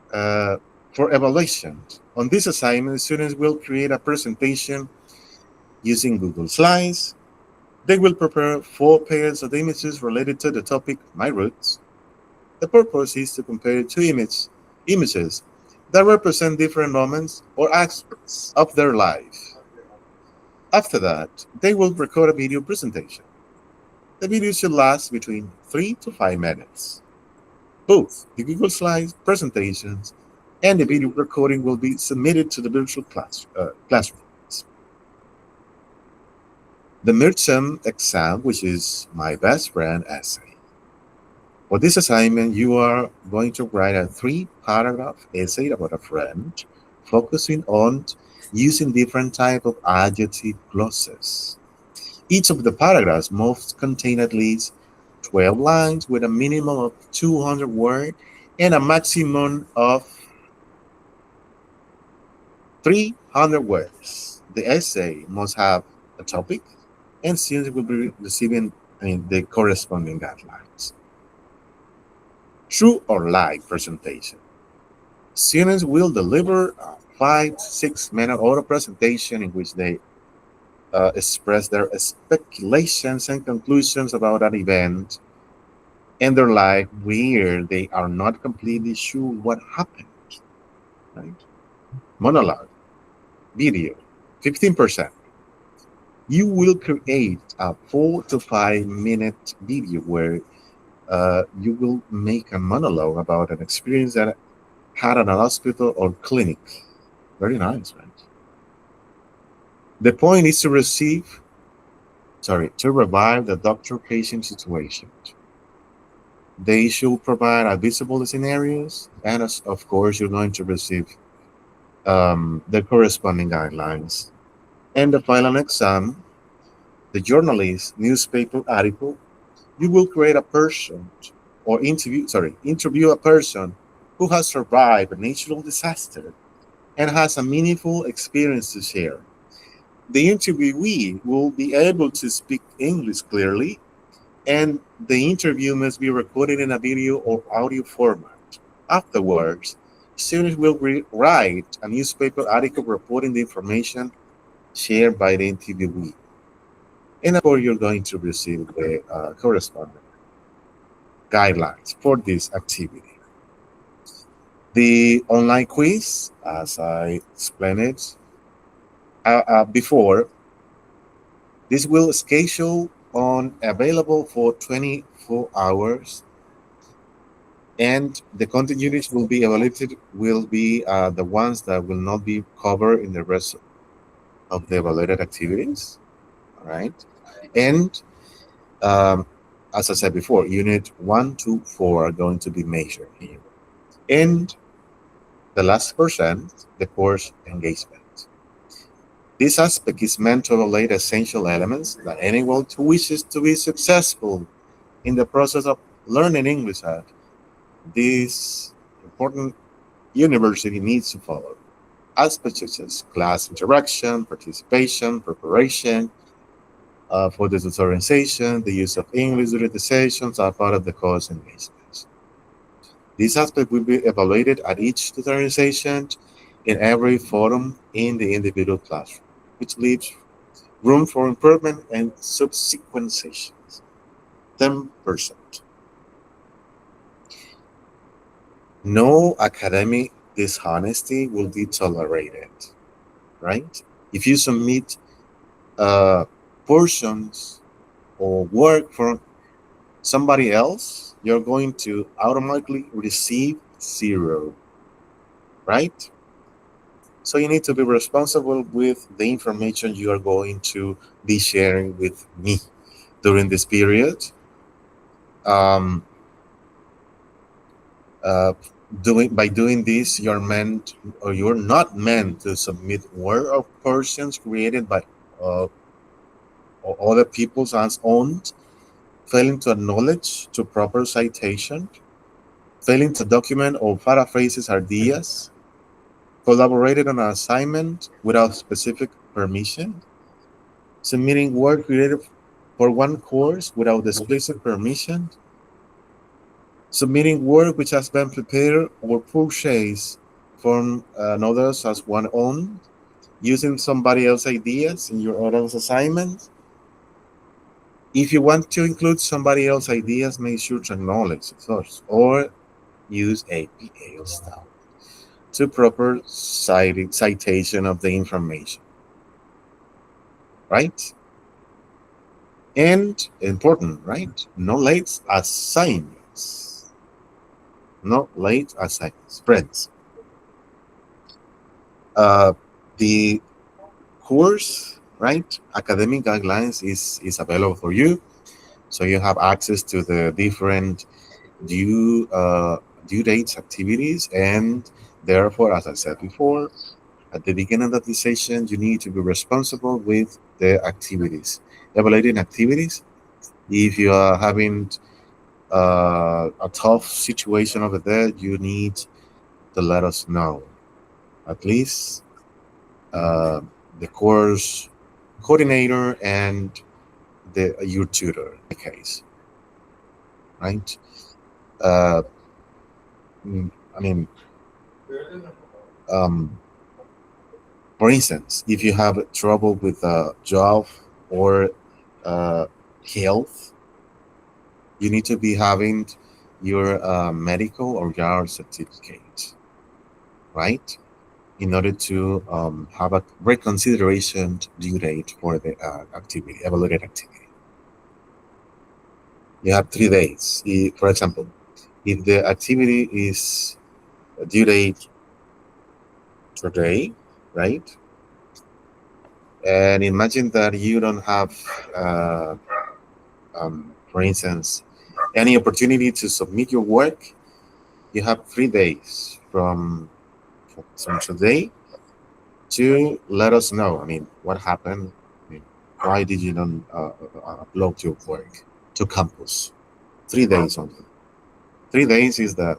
for evaluation. On this assignment, students will create a presentation using Google Slides. They will prepare 4 pairs of images related to the topic My Roots. The purpose is to compare two images that represent different moments or aspects of their life. After that, they will record a video presentation. The video should last between 3 to 5 minutes. Both the Google Slides presentations and the video recording will be submitted to the virtual classrooms. The midterm exam, which is my best friend essay. For this assignment, you are going to write a 3-paragraph essay about a friend, focusing on using different type of adjective clauses. Each of the paragraphs must contain at least 12 lines with a minimum of 200 words and a maximum of 300 words. The essay must have a topic, and students will be receiving the corresponding guidelines. True or lie presentation. Students will deliver a 5-6 minute oral presentation in which they express their speculations and conclusions about an event and they're like weird. They are not completely sure what happened. Right? Monologue, video, 15%. You will create a 4 to 5 minute video where you will make a monologue about an experience that had at a hospital or clinic. Very nice, right? The point is to revive the doctor-patient situation. They should provide a visible scenarios, and of course, you're going to receive the corresponding guidelines. And the final exam, the journalist newspaper article, you will create a person or interview a person who has survived a natural disaster and has a meaningful experience to share. The interviewee will be able to speak English clearly, and the interview must be recorded in a video or audio format. Afterwards, students will write a newspaper article reporting the information shared by the interviewee. And of course, you're going to receive the corresponding guidelines for this activity. The online quiz, as I explained it before, this will schedule on available for 24 hours, and the content units will be evaluated will be the ones that will not be covered in the rest of the evaluated activities. All right, and um, as I said before, unit 1 to 4 are going to be measured here, and the last percent, the course engagement. This aspect is meant to evaluate essential elements that anyone who wishes to be successful in the process of learning English at this important university needs to follow. Aspects such as class interaction, participation, preparation for the tutorization, the use of English during the sessions are part of the course engagements. This aspect will be evaluated at each tutorization in every forum in the individual classroom, which leaves room for improvement and subsequent sessions. 10%. No academic dishonesty will be tolerated, right? If you submit uh, portions or work from somebody else, you're going to automatically receive zero, right? So you need to be responsible with the information you are going to be sharing with me during this period. Um, uh, doing this, you're not meant to submit work of persons created by uh, other people's as owned, failing to acknowledge to proper citation, failing to document or paraphrases ideas, collaborated on an assignment without specific permission, submitting work created for one course without explicit permission, submitting work which has been prepared or purchased from others as one own, using somebody else's ideas in your other assignments. If you want to include somebody else's ideas, make sure to acknowledge it first, or use APA style to proper citation of the information, right? And important, right? No late assignments. No late assignments. Friends, uh, the course, right? Academic guidelines is available for you, so you have access to the different due due dates activities, and therefore, as I said before, at the beginning of the session, you need to be responsible with the activities, evaluating activities. If you are having a tough situation over there, you need to let us know. At least uh, the course coordinator and the your tutor in the case, right? Uh, I mean, um, for instance, if you have trouble with a job or uh, health, you need to be having your medical or JAR certificate, right? In order to have a reconsideration due date for the activity, evaluated activity. You have 3 days. For example, if the activity is due date today, right? And imagine that you don't have, for instance, any opportunity to submit your work. You have 3 days from today to let us know. I mean, what happened? I mean, why did you not upload your work to campus? 3 days only. 3 days is the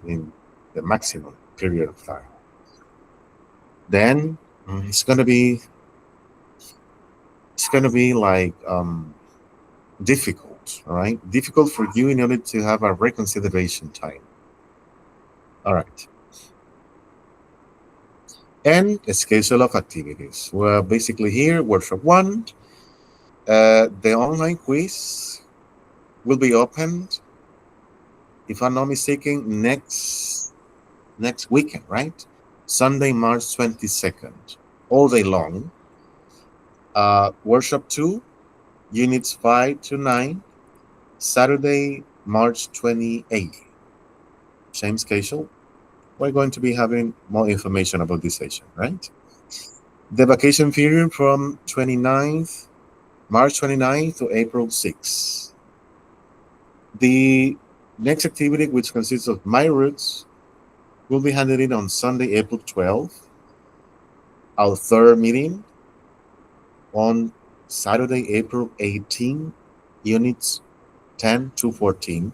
maximum period of time. Then it's gonna be like difficult. All right, difficult for you in order to have a reconsideration time. All right, and a schedule of activities. Well, basically here, workshop one, the online quiz will be opened, if I'm not mistaken, next weekend, right? Sunday, March 22nd, all day long. Workshop 2, units 5 to 9, Saturday, March 28th. Same schedule. We're going to be having more information about this session, right? The vacation period from 29th, March 29th to April 6th. The next activity, which consists of My Roots, will be handed in on Sunday, April 12th. Our third meeting on Saturday, April 18, units 10 to 14.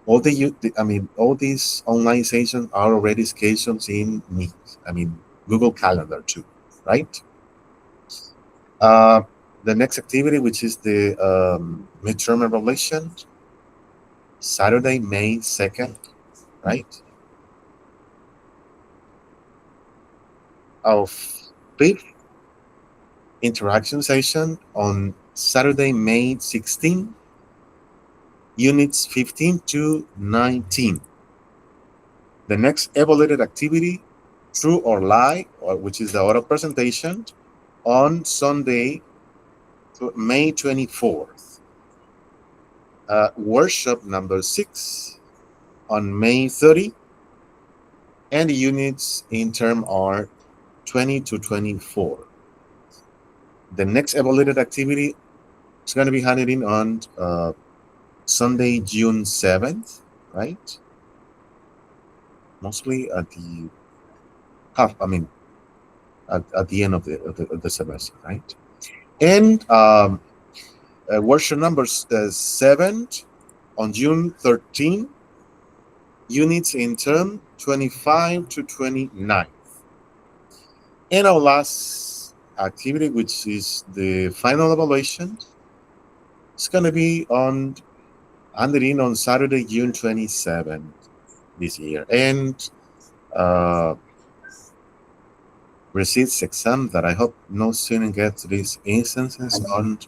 All these online sessions are already scheduled in Meet. I mean, Google Calendar too, right? Uh, the next activity, which is the midterm evaluation, Saturday, May 2nd, right? Our fifth interaction session on Saturday, May 16, units 15 to 19. The next evaluated activity, True or Lie, which is the oral presentation, on Sunday, May 24th. Workshop number 6 on May 30, and the units in term are 20 to 24. The next evaluated activity is going to be handed in on Sunday, June 7th, right? Mostly at the half, I mean, at the end of the semester, right? And workshop number 7 on June 13, units in term 25 to 29. And our last activity, which is the final evaluation, it's going to be handed in on Saturday, June 27th this year. And uh, receipts exam that I hope no student gets these instances on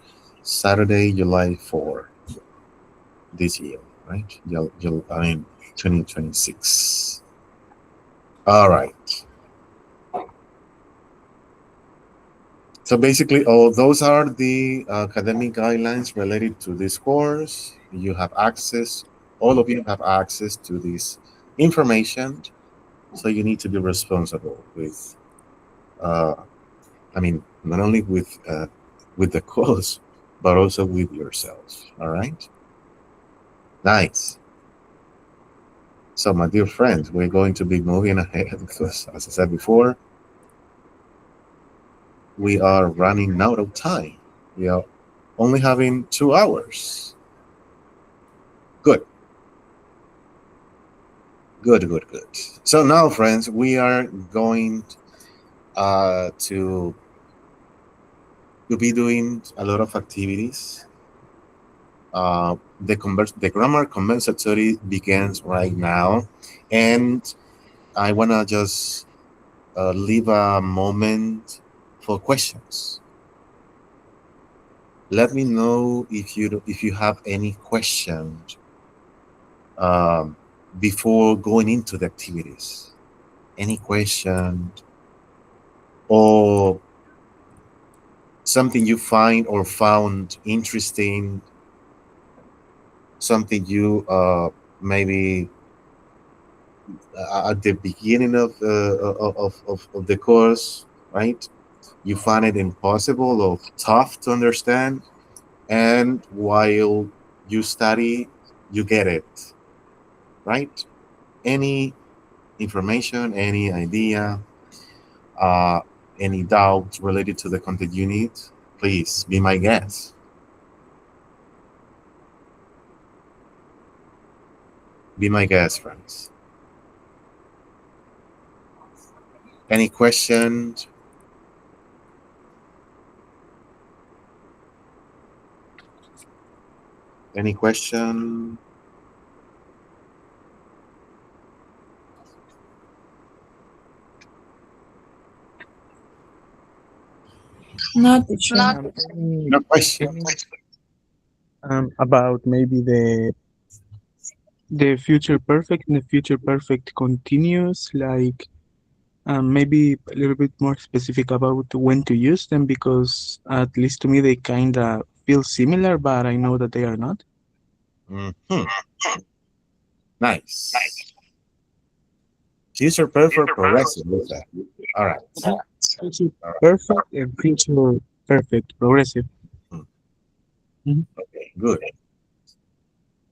Saturday, July 4 this year, right? I mean, 2026. All right. So basically, all those are the academic guidelines related to this course. You have access, all of you have access to this information. So you need to be responsible with, uh, I mean, not only with the course, but also with yourself. All right. Nice. So, my dear friends, we're going to be moving ahead because, as I said before, we are running out of time. We are only having 2 hours. Good, good, good, good. So now, friends, we are going to be doing a lot of activities. The grammar compensatory begins right now, and I wanna just leave a moment for questions. Let me know if you have any questions um, before going into the activities? Any question or something you find or found interesting, something you maybe at the beginning of the course, right? You find it impossible or tough to understand, and while you study, you get it, right? Any information, any idea, uh, any doubt related to the content you need, please be my guest. Be my guest, friends. Any questions? Any question? No, teacher. Any, No question. any about maybe the future perfect and the future perfect continuous, like maybe a little bit more specific about when to use them, because at least to me they kind of feel similar, but I know that they are not. Mhm. Nice. Future perfect progressive with that. All right. Future All right. perfect and future perfect progressive. Hmm. Mhm. Okay, good.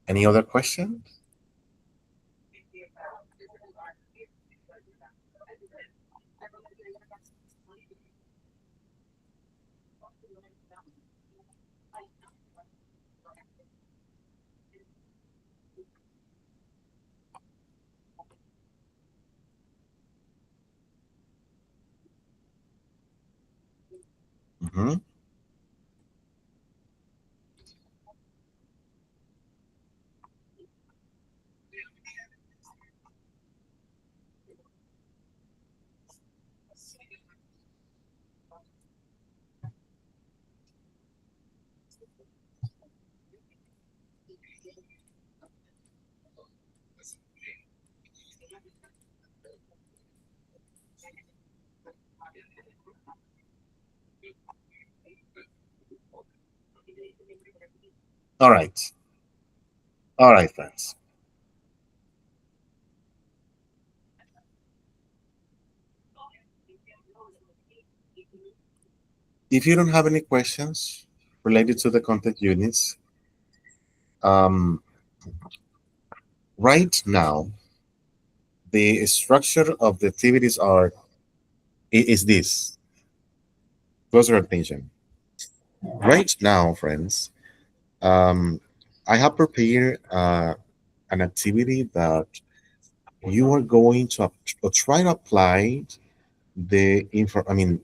Any other question? Mhm. All right. All right, friends. If you don't have any questions related to the content units, um, right now, the structure of the activities is this. Close your attention. Right now, friends, um, I have prepared an activity that you are going to try to apply the info. I mean,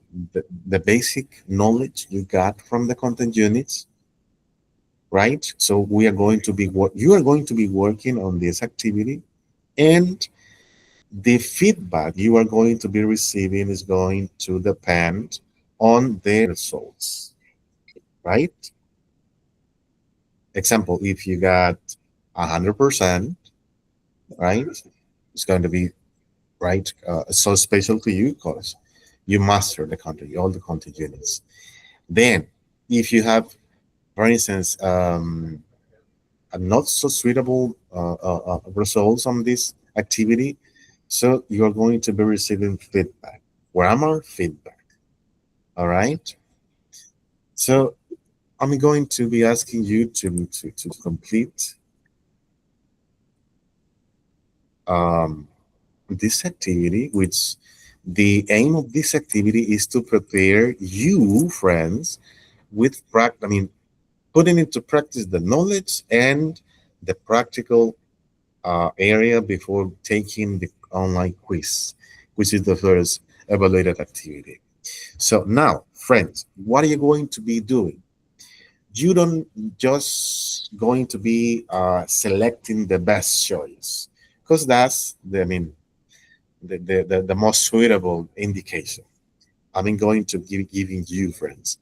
the basic knowledge you got from the content units, right? So we are going to be you are going to be working on this activity, and the feedback you are going to be receiving is going to depend on the results, right? Example, if you got 100%, right, it's going to be right so special to you because you master the content, all the content units. Then, if you have, for instance, a not so suitable results on this activity, so you're going to be receiving feedback, grammar feedback. All right. So I'm going to be asking you to complete um, this activity, which the aim of this activity is to prepare you, friends, with practice. I mean, putting into practice the knowledge and the practical area before taking the online quiz, which is the first evaluated activity. So now, friends, what are you going to be doing? You don't just going to be selecting the best choice because that's the, I mean, the most suitable indication. I'm going to give giving you, friends,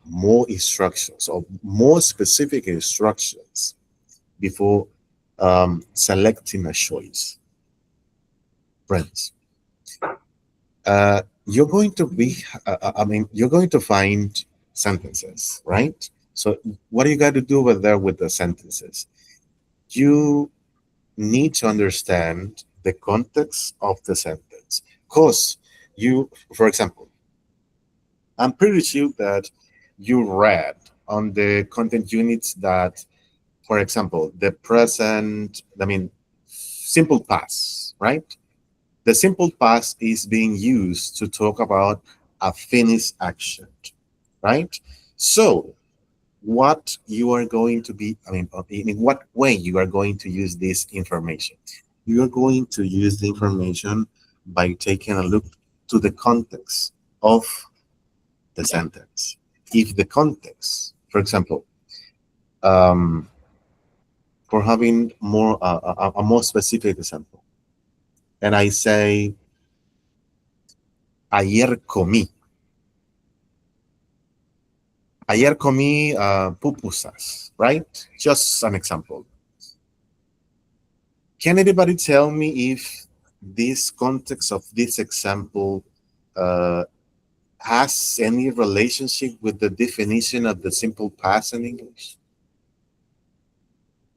more instructions or more specific instructions before selecting a choice. Friends, you're going to be, you're going to find sentences, right? So, what do you got to do with there with the sentences? You need to understand the context of the sentence. Because you, for example, I'm pretty sure that you read on the content units that, for example, the present, simple past, right? The simple past is being used to talk about a finished action, right? So, what you are going to be, in what way you are going to use this information? You are going to use the information by taking a look to the context of the sentence. If the context, for example, um, for having a more specific example, and I say, ayer comí. Ayer comí pupusas, right? Just an example. Can anybody tell me if this context of this example uh, has any relationship with the definition of the simple past in English?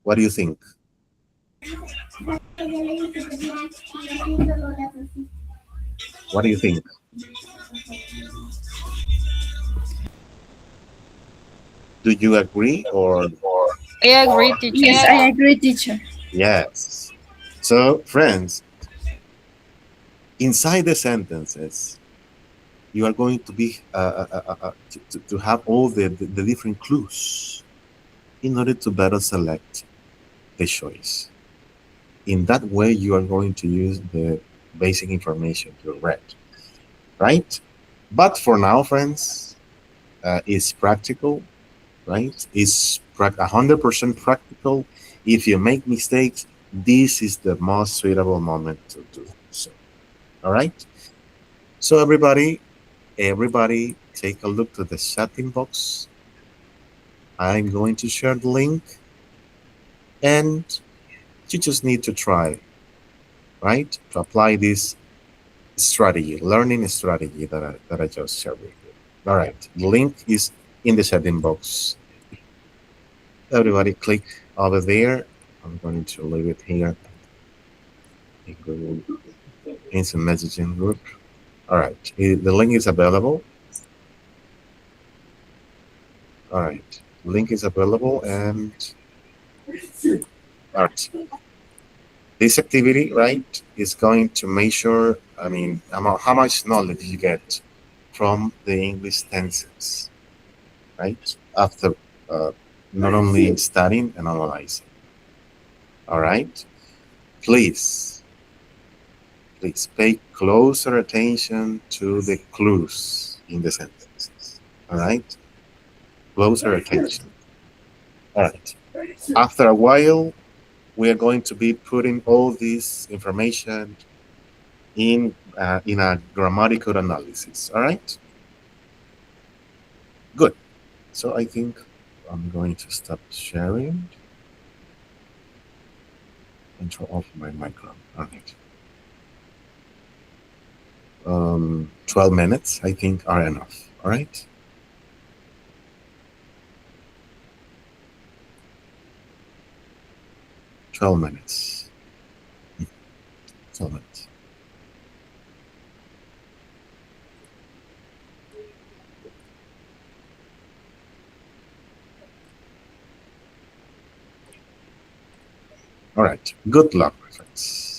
What do you think? What do you think? Do you agree or I agree, teacher. Yes, I agree, teacher. yes? So, friends, inside the sentences, you are going to be to have all the different clues in order to better select the choice. In that way, you are going to use the basic information you read, right? But for now, friends, it's practical, right? It's 100% practical. If you make mistakes, this is the most suitable moment to do so. All right. So everybody, take a look to the chatting box. I'm going to share the link, and you just need to try, right, to apply this strategy, learning strategy that I just shared with you. All right, the link is in the setting box. Everybody, click over there. I'm going to leave it here in Google Instant Messaging group. All right, the link is available. All right, link is available, and all right, this activity, right, is going to measure, how much knowledge you get from the English tenses, right? After uh, not only studying and analyzing. All right. Please, please pay closer attention to the clues in the sentences. All right. Closer attention. All right. After a while, we are going to be putting all this information in a grammatical analysis. All right. Good. So I think I'm going to stop sharing and turn off my microphone. All right. 12 minutes, I think, are enough. All right. 12 minutes. 12 minutes. All right. Good luck, my friends.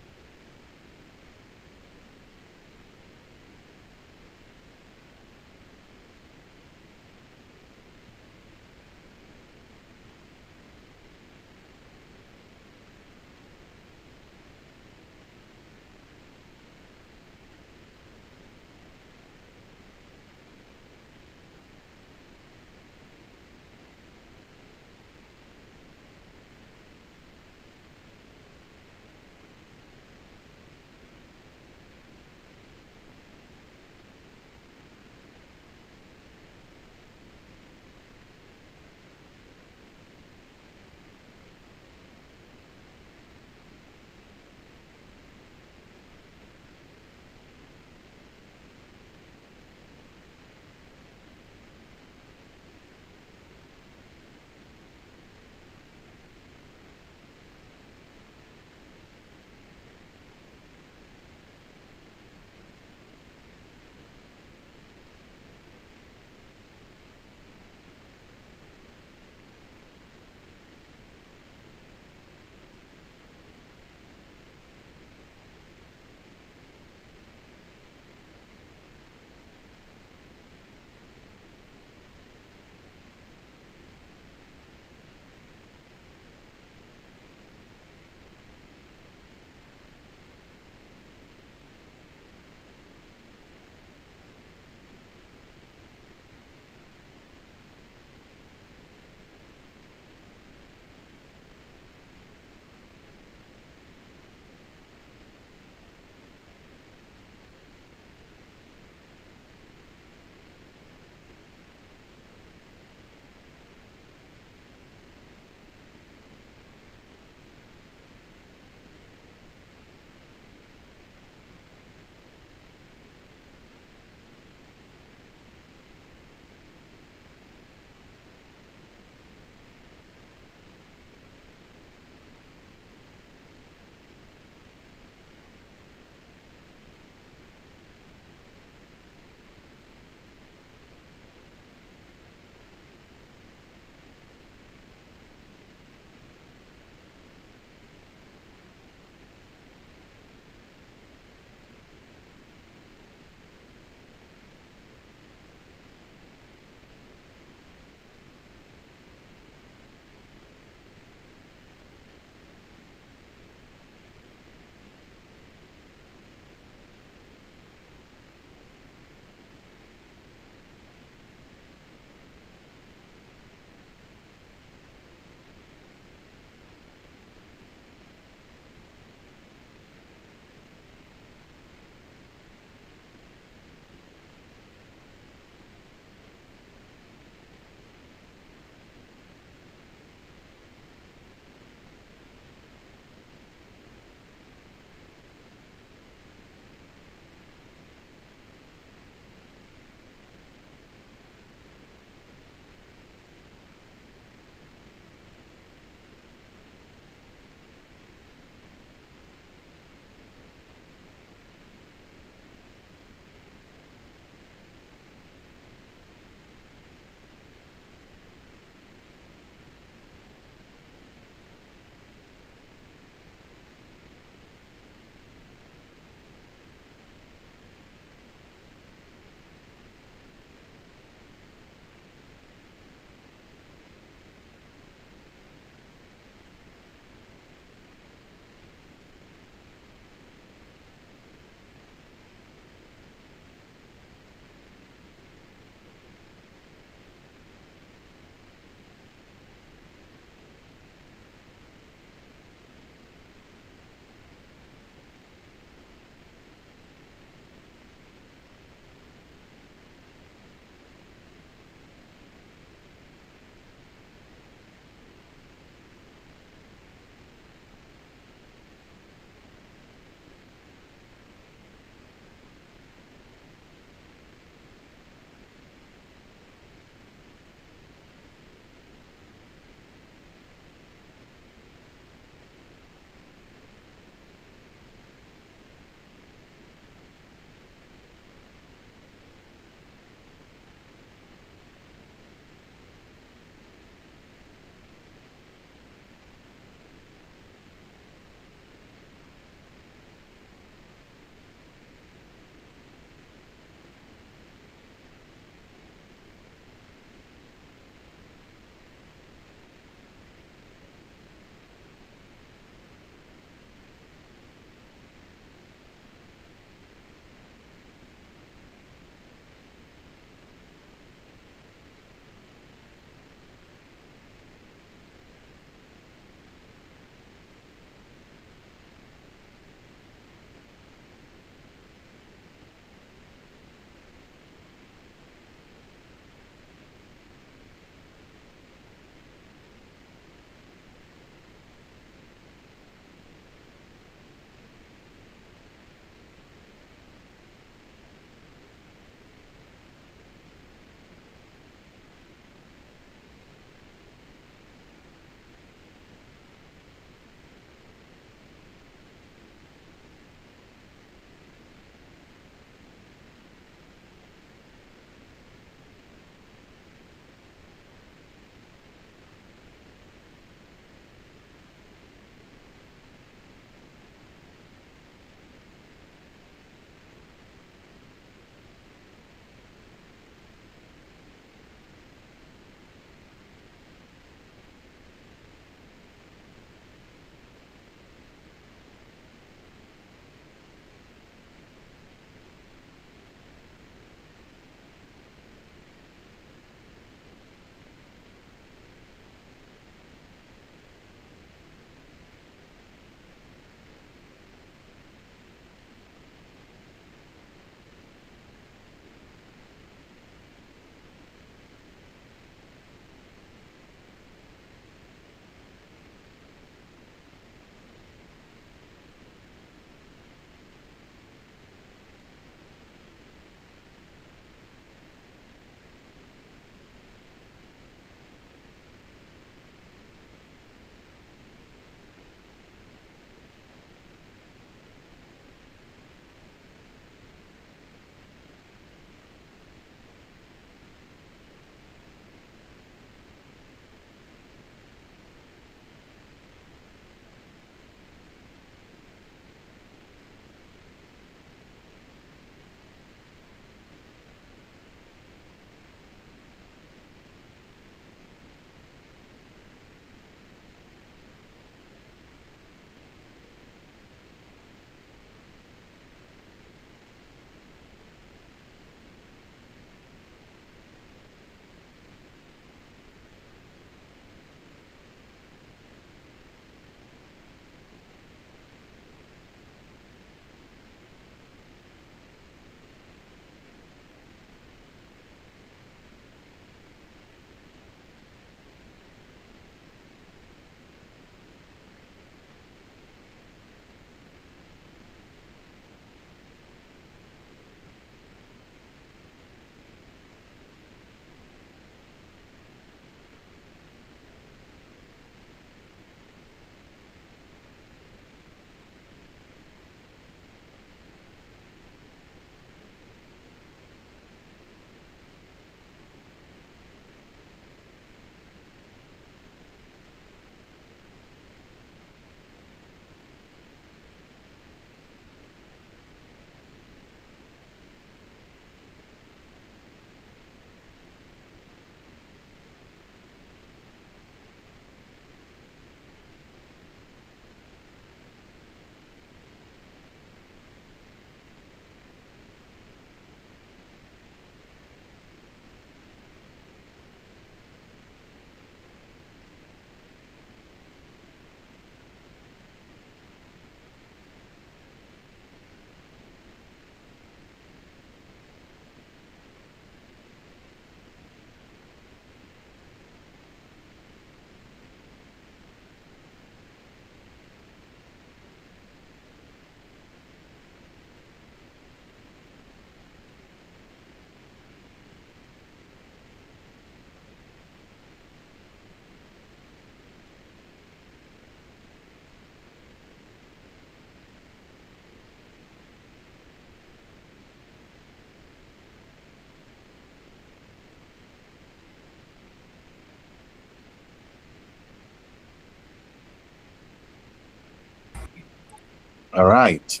All right.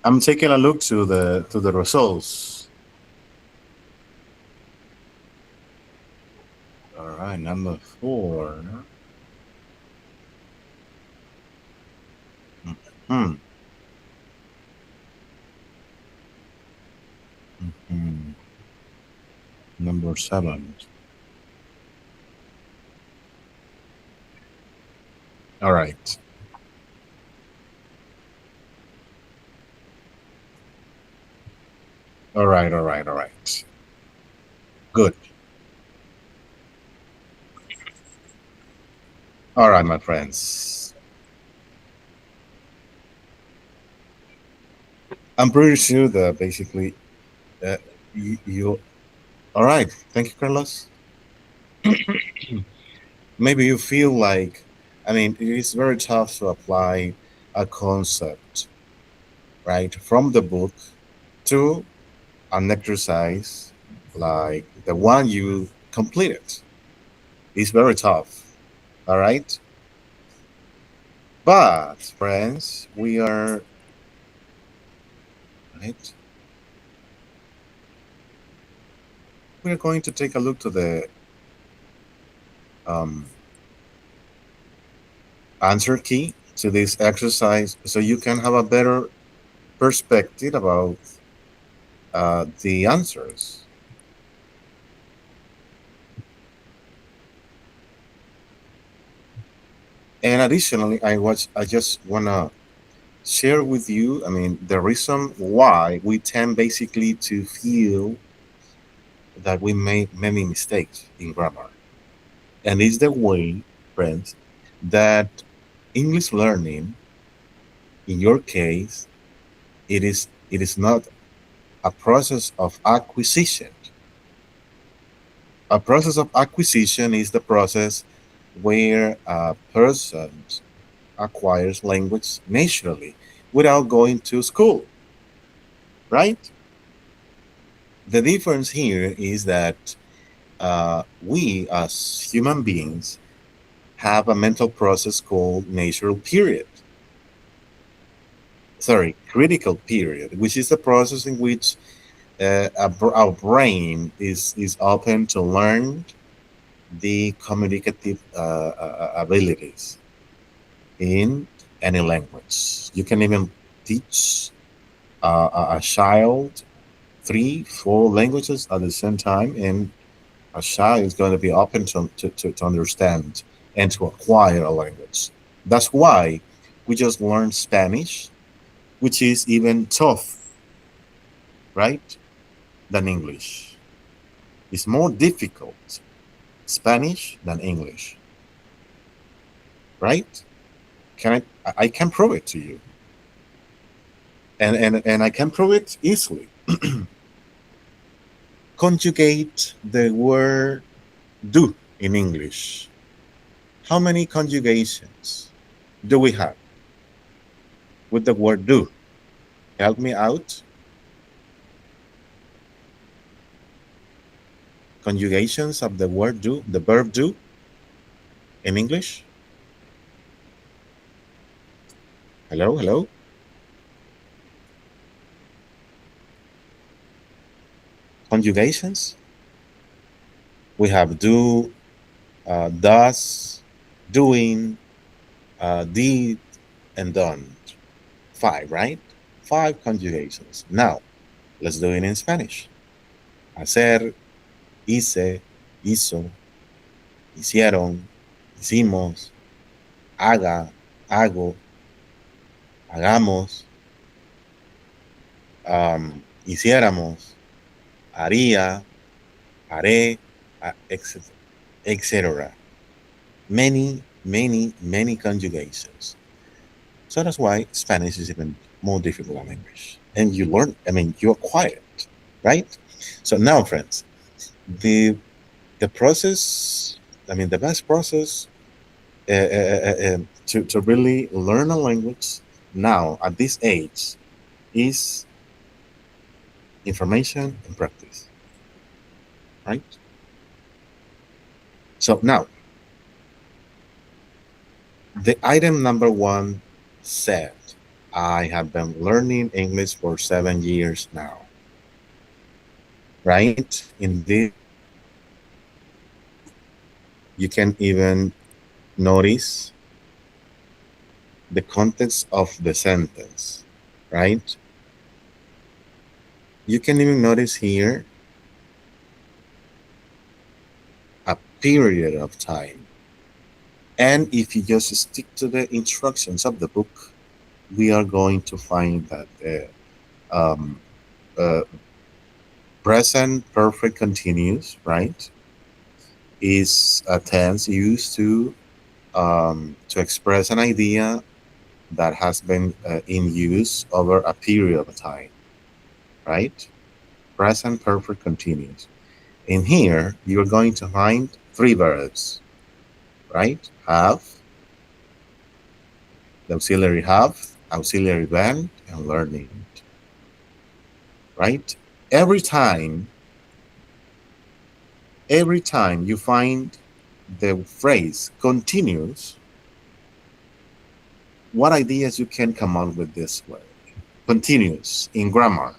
I'm taking a look to the results. All right, number four. Hmm. Hmm. Number seven. All right. All right. All right. All right. Good. All right, my friends. I'm pretty sure that basically uh, you. All right. Thank you, Carlos. Maybe you feel like, I mean, it's very tough to apply a concept, right, from the book to an exercise like the one you completed. It's very tough. All right. But, friends, we are, right, we're going to take a look to the um, answer key to this exercise so you can have a better perspective about the answers. And additionally, I just wanna share with you, I mean, the reason why we tend basically to feel that we make many mistakes in grammar. And it's the way, friends, that English learning, in your case, it is not a process of acquisition. A process of acquisition is the process where a person acquires language naturally without going to school, right? The difference here is that we as human beings have a mental process called natural period. Sorry, critical period, which is the process in which our brain is open to learn the communicative abilities in any language. You can even teach a child three, four languages at the same time, and a child is going to be open to understand and to acquire a language. That's why we just learned Spanish, which is even tough, right, than English. It's more difficult Spanish than English, right? I can prove it to you, and I can prove it easily. Conjugate the word do in English. How many conjugations do we have with the word do? Help me out. Conjugations of the word do, the verb do in English. Hello, hello. Conjugations. We have do, does, doing, did, and done. Five, right? Five conjugations. Now, let's do it in Spanish. Hacer, hice, hizo, hicieron, hicimos, haga, hago, hagamos, hiciéramos, haría, haré, etc. etc. Many, many, many conjugations. So that's why Spanish is even more difficult than English. And you learn, I mean, you acquire it, right? So now, friends, the the process, I mean, the best process to really learn a language now at this age is information and practice, right? So now, the item number one said, I have been learning English for 7 years now, right? In this book, you can even notice the context of the sentence, right? You can even notice here a period of time. And if you just stick to the instructions of the book, we are going to find that uh, present perfect continuous, right, is a tense used to express an idea that has been in use over a period of time, right? Present perfect continuous. In here, you're going to find three verbs, right? Have, the auxiliary been, and learning, right? Every time, every time you find the phrase continuous, what ideas you can come up with this word? Continuous in grammar.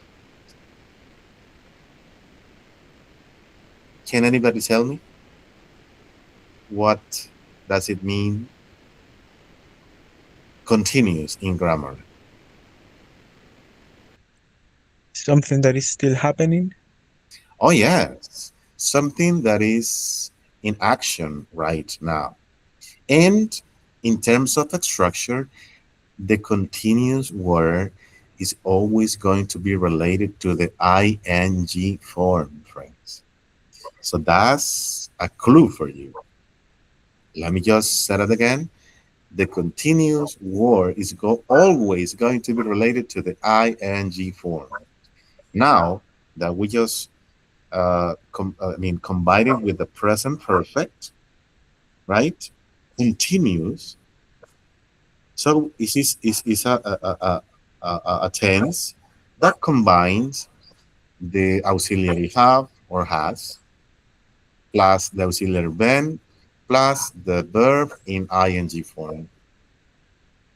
Can anybody tell me what does it mean? Continuous in grammar. Something that is still happening. Oh yes, something that is in action right now. And in terms of the structure, the continuous word is always going to be related to the ing form, friends. So that's a clue for you. Let me just say it again. The continuous word is always going to be related to the ing form. Now that we just combine it with the present perfect, right? Continuous. So is a tense that combines the auxiliary have or has plus the auxiliary been plus the verb in ing form.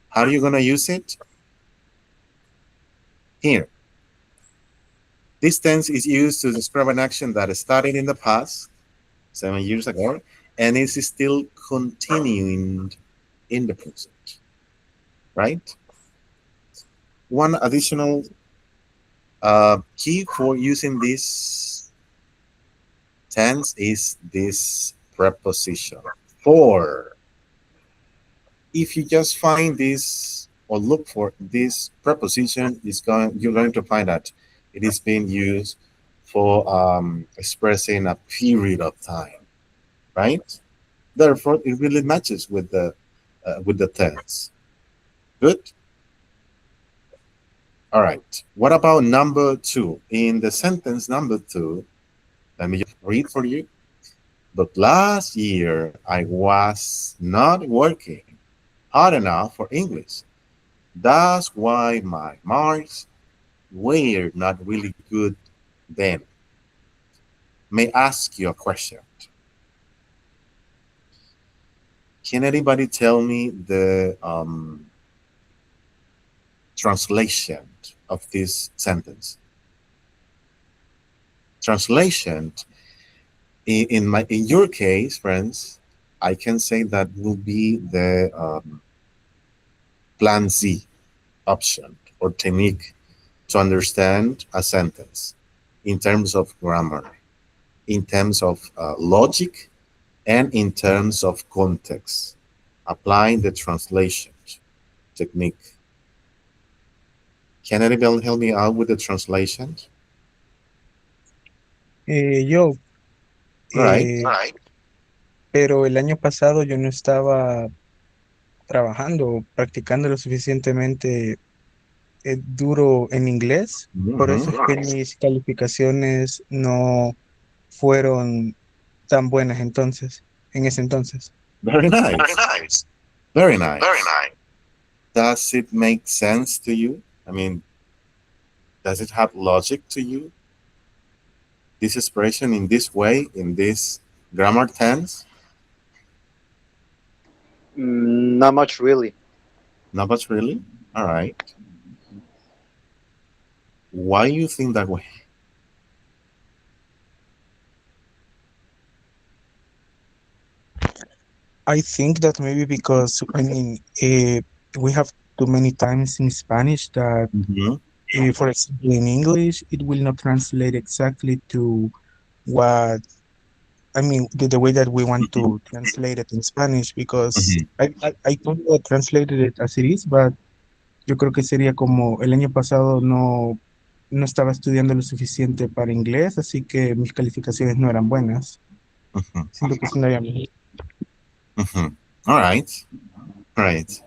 How are you going to use it? Here. This tense is used to describe an action that started in the past, 7 years ago, and is still continuing in the present, right? One additional key for using this tense is this preposition for. If you just find this or look for this preposition, you're going to find that it is being used for expressing a period of time, right? Therefore, it really matches with the tense. Good. All right. What about number two? In the sentence number two, let me just read for you. But last year I was not working hard enough for English. That's why my marks were not really good then. May I ask you a question? Can anybody tell me the translation of this sentence? Translation in your case, friends, I can say that will be the plan Z option or technique to understand a sentence in terms of grammar, in terms of logic, and in terms of context, applying the translation technique. Can anybody help me out with the translation? Yo, Right. pero el año pasado yo no estaba trabajando, practicando lo suficientemente duro en inglés, por Mhm. eso es que mis calificaciones no fueron tan buenas en ese entonces. Very nice. Very nice. Does it make sense to you? I mean, does it have logic to you? This expression in this way, in this grammar tense? Not much really. No, but really? All right. Why you think that way? I think that maybe because we have too many times in Spanish that, Hmm. for example, in English, it will not translate exactly to what the way that we want to translate it in Spanish. Because Hmm. I told you I translated it as it is, but yo creo que sería como el año pasado no estaba estudiando lo suficiente para inglés, así que mis calificaciones no eran buenas. Hmm. Siento que sí no había mejor. Hmm. All right. All right.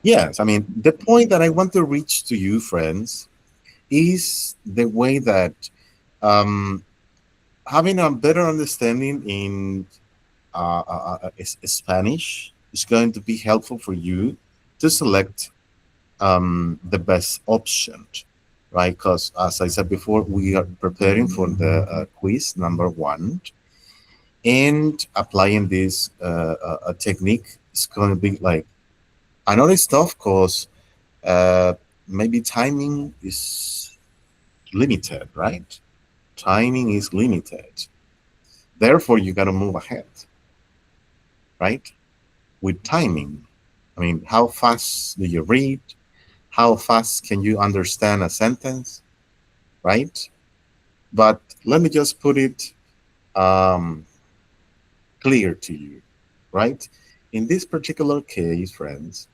Yes, I mean, the point that I want to reach to you, friends, is the way that um, having a better understanding in Spanish is going to be helpful for you to select the best option, right? Because as I said before, we are preparing for the quiz number one, and applying this technique is going to be like another stuff because uh, maybe timing is limited, right? Timing is limited. Therefore, you got to move ahead, right? With timing. I mean, how fast do you read? How fast can you understand a sentence, right? But let me just put it um, clear to you, right? In this particular case, friends,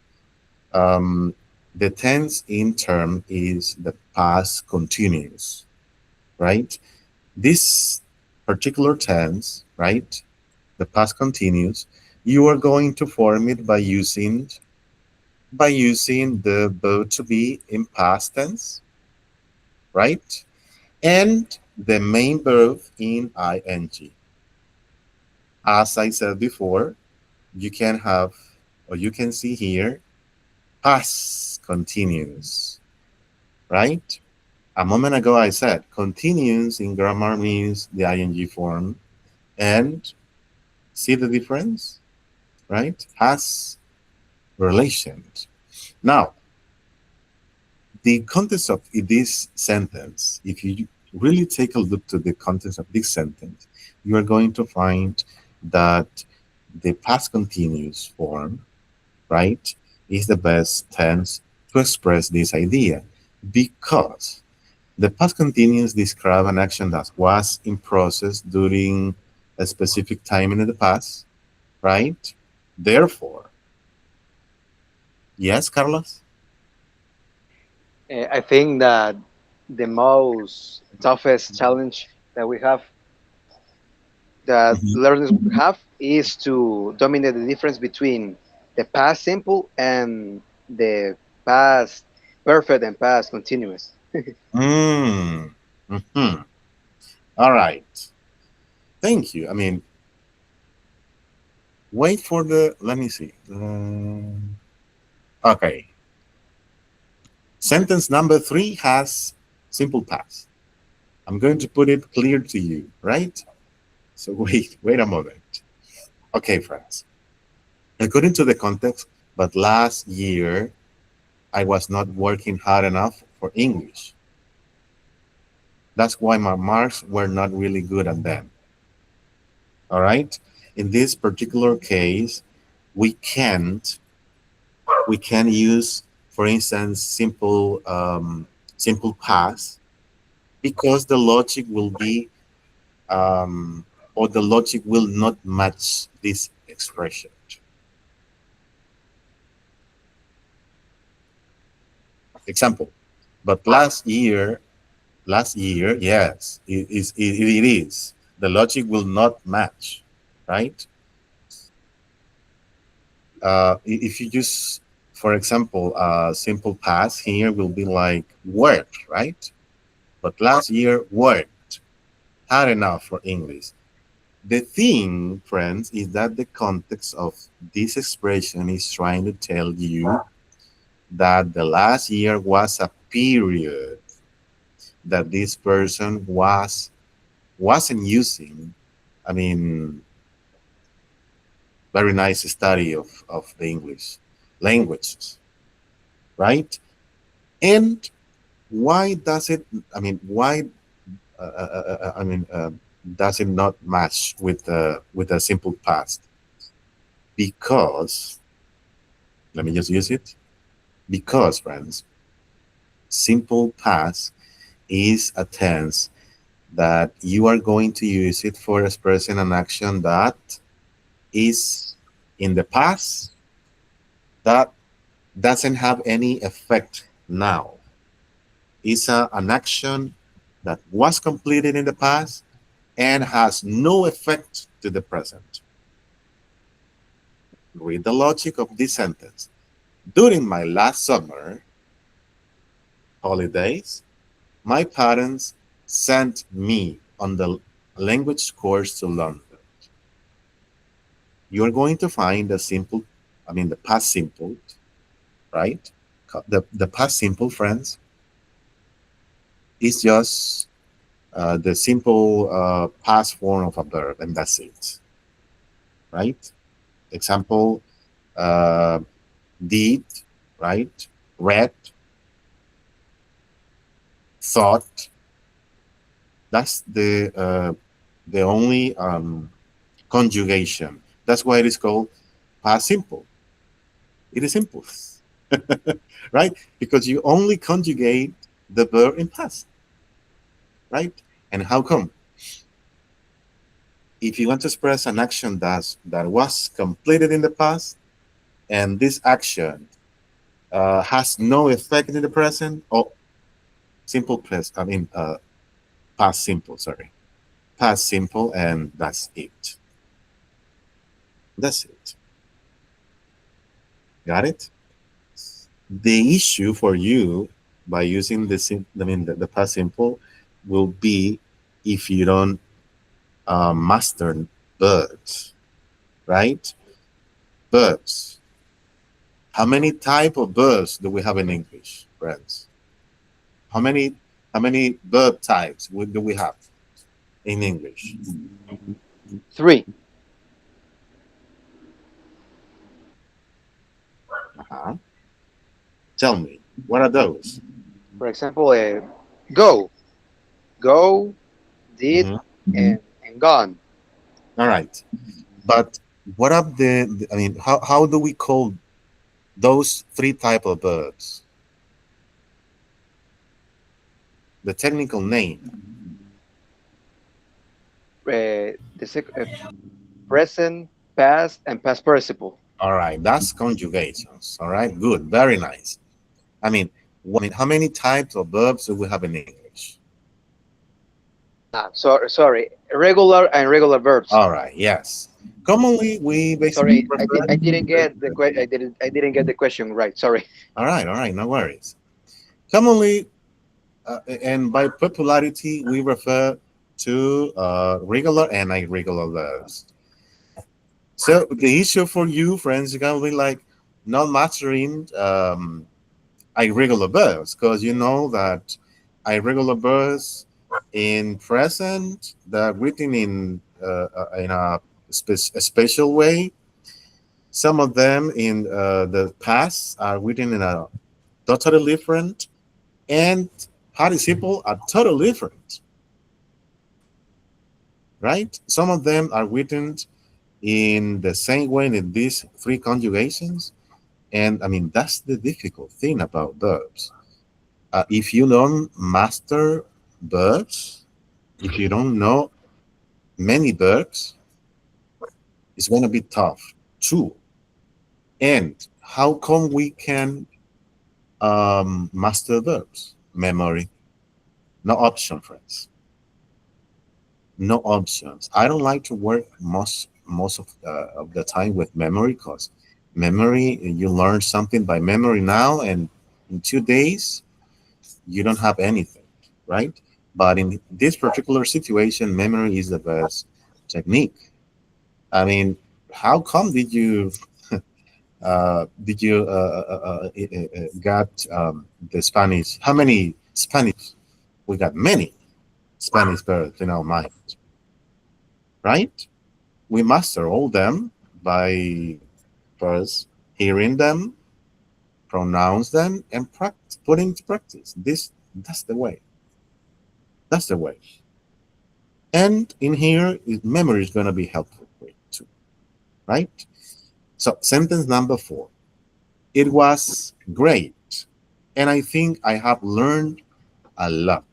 um, the tense in term is the past continuous, right? This particular tense, right? The past continuous, you are going to form it by using the verb to be in past tense, right? And the main verb in ing. As I said before, you can have or you can see here past continuous, right? A moment ago I said continuous in grammar means the ing form, and see the difference, right? Has relations. Now, the context of this sentence, if you really take a look to the context of this sentence, you are going to find that the past continuous form, right, is the best tense to express this idea because the past continuous describe an action that was in process during a specific time in the past, right? Therefore, yes, Carlos? I think that the most toughest challenge that we have, that Mhm. learners have, is to dominate the difference between the past simple and the past perfect and past continuous. Mm. Hmm. All right. Thank you. I mean, wait for the, let me see. Okay. Sentence number three has simple past. I'm going to put it clear to you, right? So wait a moment. Okay, friends. According to the context, but last year I was not working hard enough for English. That's why my marks were not really good at them. All right. In this particular case, we can't we can use, for instance, simple past because the logic will be or the logic will not match this expression. Example, but last year, yes, it is. The logic will not match, right? If you use, for example, simple past here will be like worked, right? But last year worked hard enough for English. The thing, friends, is that the context of this expression is trying to tell you that the last year was a period that this person wasn't using. I mean, very nice study of the English. languages, right? And why does it? I mean, why? I mean, does it not match with a simple past? Because let me just use it. Because, friends, simple past is a tense that you are going to use it for expressing an action that is in the past that doesn't have any effect now. It's an action that was completed in the past and has no effect to the present. Read the logic of this sentence. During my last summer holidays, my parents sent me on the language course to London. You're going to find the simple, I mean, the past simple, right? The past simple, friends, is just the simple past form of a verb, and that's it, right? Example, uh, did, right? Read, thought. That's the only conjugation. That's why it is called past simple. It is simple, right? Because you only conjugate the verb in past, right? And how come? If you want to express an action that was completed in the past, and this action has no effect in the present, or simple past, I mean, past simple, sorry, past simple, and that's it. That's it. Got it? The issue for you by using I mean, the past simple will be if you don't master verbs, right? Verbs. How many type of verbs do we have in English, friends? How many verb types do we have in English? Three. Uh-huh. Tell me, what are those? For example, go, go, did, Mhm. and gone. All right, but what are I mean, how do we call those three type of verbs? The technical name. Present, past, and past participle. All right, that's conjugations. All right, good, very nice. I mean, how many types of verbs do we have in English? Sorry, regular and irregular verbs. All right, yes. Commonly, we basically Sorry, refer. I didn't get the I didn't get the question right. Sorry. All right, no worries. Commonly, and by popularity, we refer to regular and irregular verbs. So the issue for you, friends, is gonna be like not mastering irregular verbs because you know that irregular verbs in present they're written in a special way. Some of them in the past are written in a totally different, and participle are totally different, right? Some of them are written in the same way in these three conjugations, and I mean that's the difficult thing about verbs. If you don't master verbs, if you don't know many verbs, it's going to be tough too. And how come we can master verbs? Memory. No option, friends. No options. I don't like to work most of the time with memory because memory, you learn something by memory now, and in 2 days you don't have anything, right? But in this particular situation, memory is the best technique. I mean, how come did you got the Spanish? How many Spanish? We got many Spanish verbs in our mind, right? We master all them by first hearing them pronounce them, and practice, put into practice. That's the way. That's the way. And in here, memory is going to be helpful for you too, right? So sentence number 4. It was great, and I think I have learned a lot,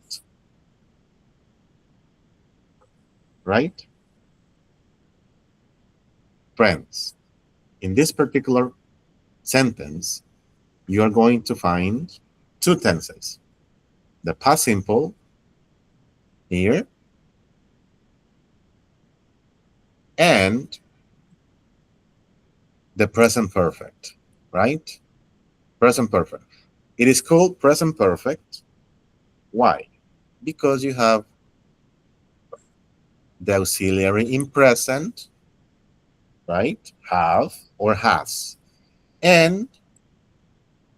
right? Friends, in this particular sentence, you are going to find two tenses. The past simple here and the present perfect, right? Present perfect. It is called present perfect. Why? Because you have the auxiliary in present, right? Have or has. And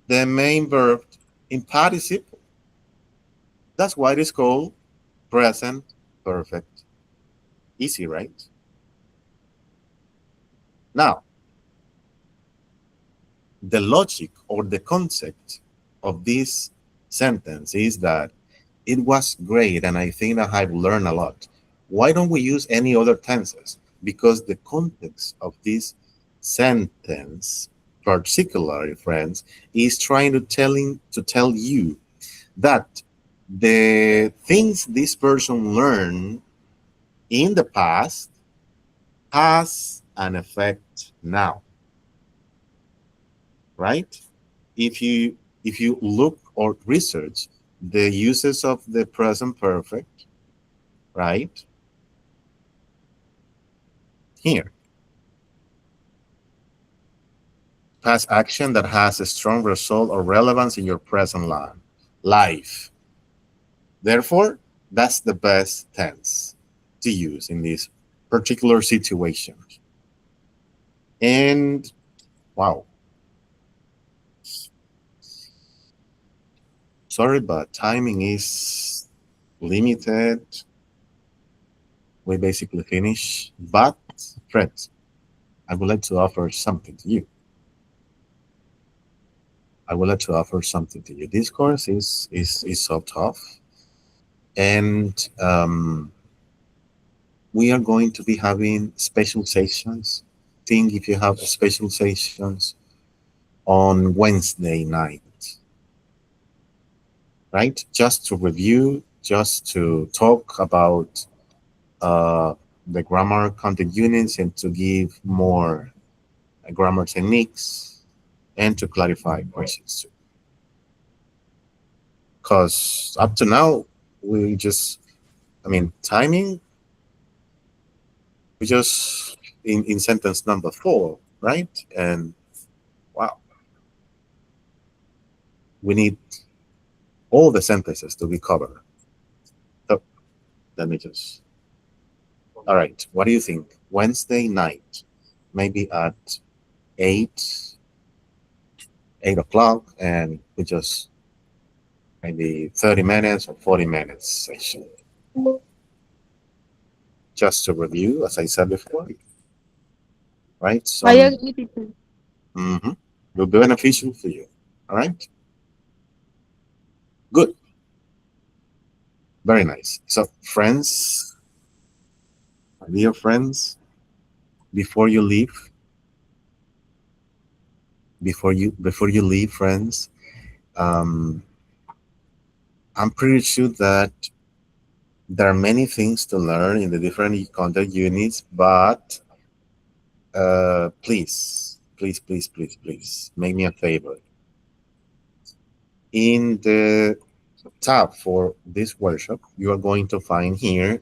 the main verb in participle. That's why it is called present perfect. Easy, right? Now, the logic or the concept of this sentence is that it was great and I think I have learned a lot. Why don't we use any other tenses? Because the context of this sentence, particularly friends, is trying to tell you that the things this person learned in the past has an effect now, right? If you look or research the uses of the present perfect, right? Here, past action that has a strong result or relevance in your present life. Therefore, that's the best tense to use in this particular situation. And wow, sorry, but timing is limited. We basically finish. But friends, I would like to offer something to you. I would like to offer something to you. This course is so tough, and we are going to be having special sessions. Think if you have special sessions on Wednesday night, right? Just to review, just to talk about uh, the grammar content units and to give more grammar techniques and to clarify questions too. Because up to now, we just, I mean, timing, we just in sentence number 4, right? And wow, we need all the sentences to be covered. So let me just, all right, what do you think? Wednesday night, maybe at 8, 8 o'clock, and we just maybe 30 minutes or 40 minutes session. Just to review, as I said before, right? I Some agree with you. mhm, will be beneficial for you. All right, good, very nice. So, friends, dear friends, before you leave, before you leave, friends, um, I'm pretty sure that there are many things to learn in the different content units, but please, please, please, please, please, make me a favor. In the tab for this workshop, you are going to find here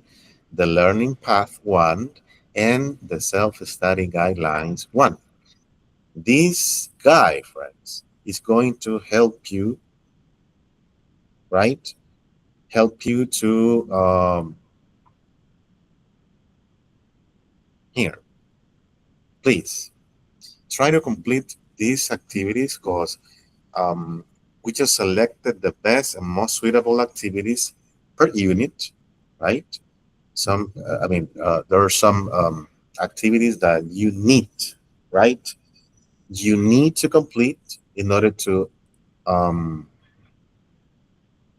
the Learning Path 1 and the Self-Study Guidelines 1. This guide, friends, is going to help you, right? Help you to, here, please, try to complete these activities because we just selected the best and most suitable activities per unit, right? There are some activities that you need, right? You need to complete in order um,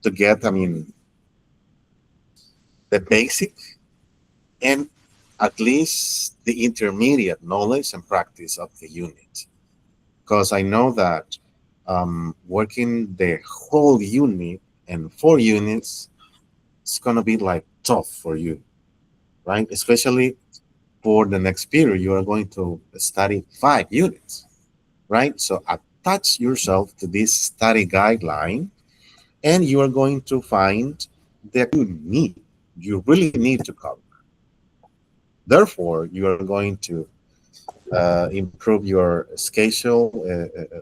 to get, I mean, the basic and at least the intermediate knowledge and practice of the unit. Because I know that working the whole unit and 4 units, it's gonna be like tough for you, right? Especially for the next period, you are going to study 5 units, right? So attach yourself to this study guideline, and you are going to find that you really need to cover. Therefore, you are going to improve your schedule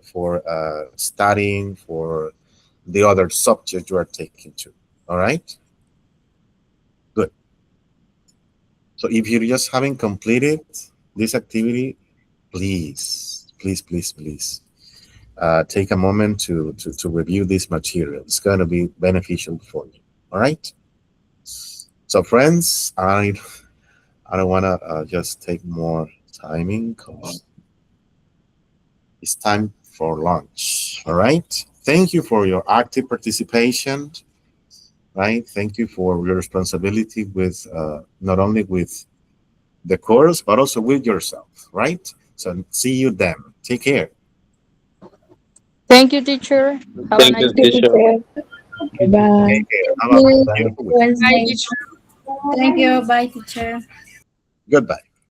for studying for the other subject you are taking to. All right, good. So if you just haven't completed this activity, please take a moment to review this material. It's going to be beneficial for you. All right. So friends, I don't want to just take more timing because it's time for lunch. All right. Thank you for your active participation. Right. Thank you for your responsibility with not only with the course but also with yourself. Right. So see you then. Take care. Thank you, teacher. Have a Thank nice you, Thank you, day. teacher. teacher. Bye. Take care. Have a Thank you. beautiful week. Bye, Wednesday. teacher. Thank you. Bye, teacher. Goodbye.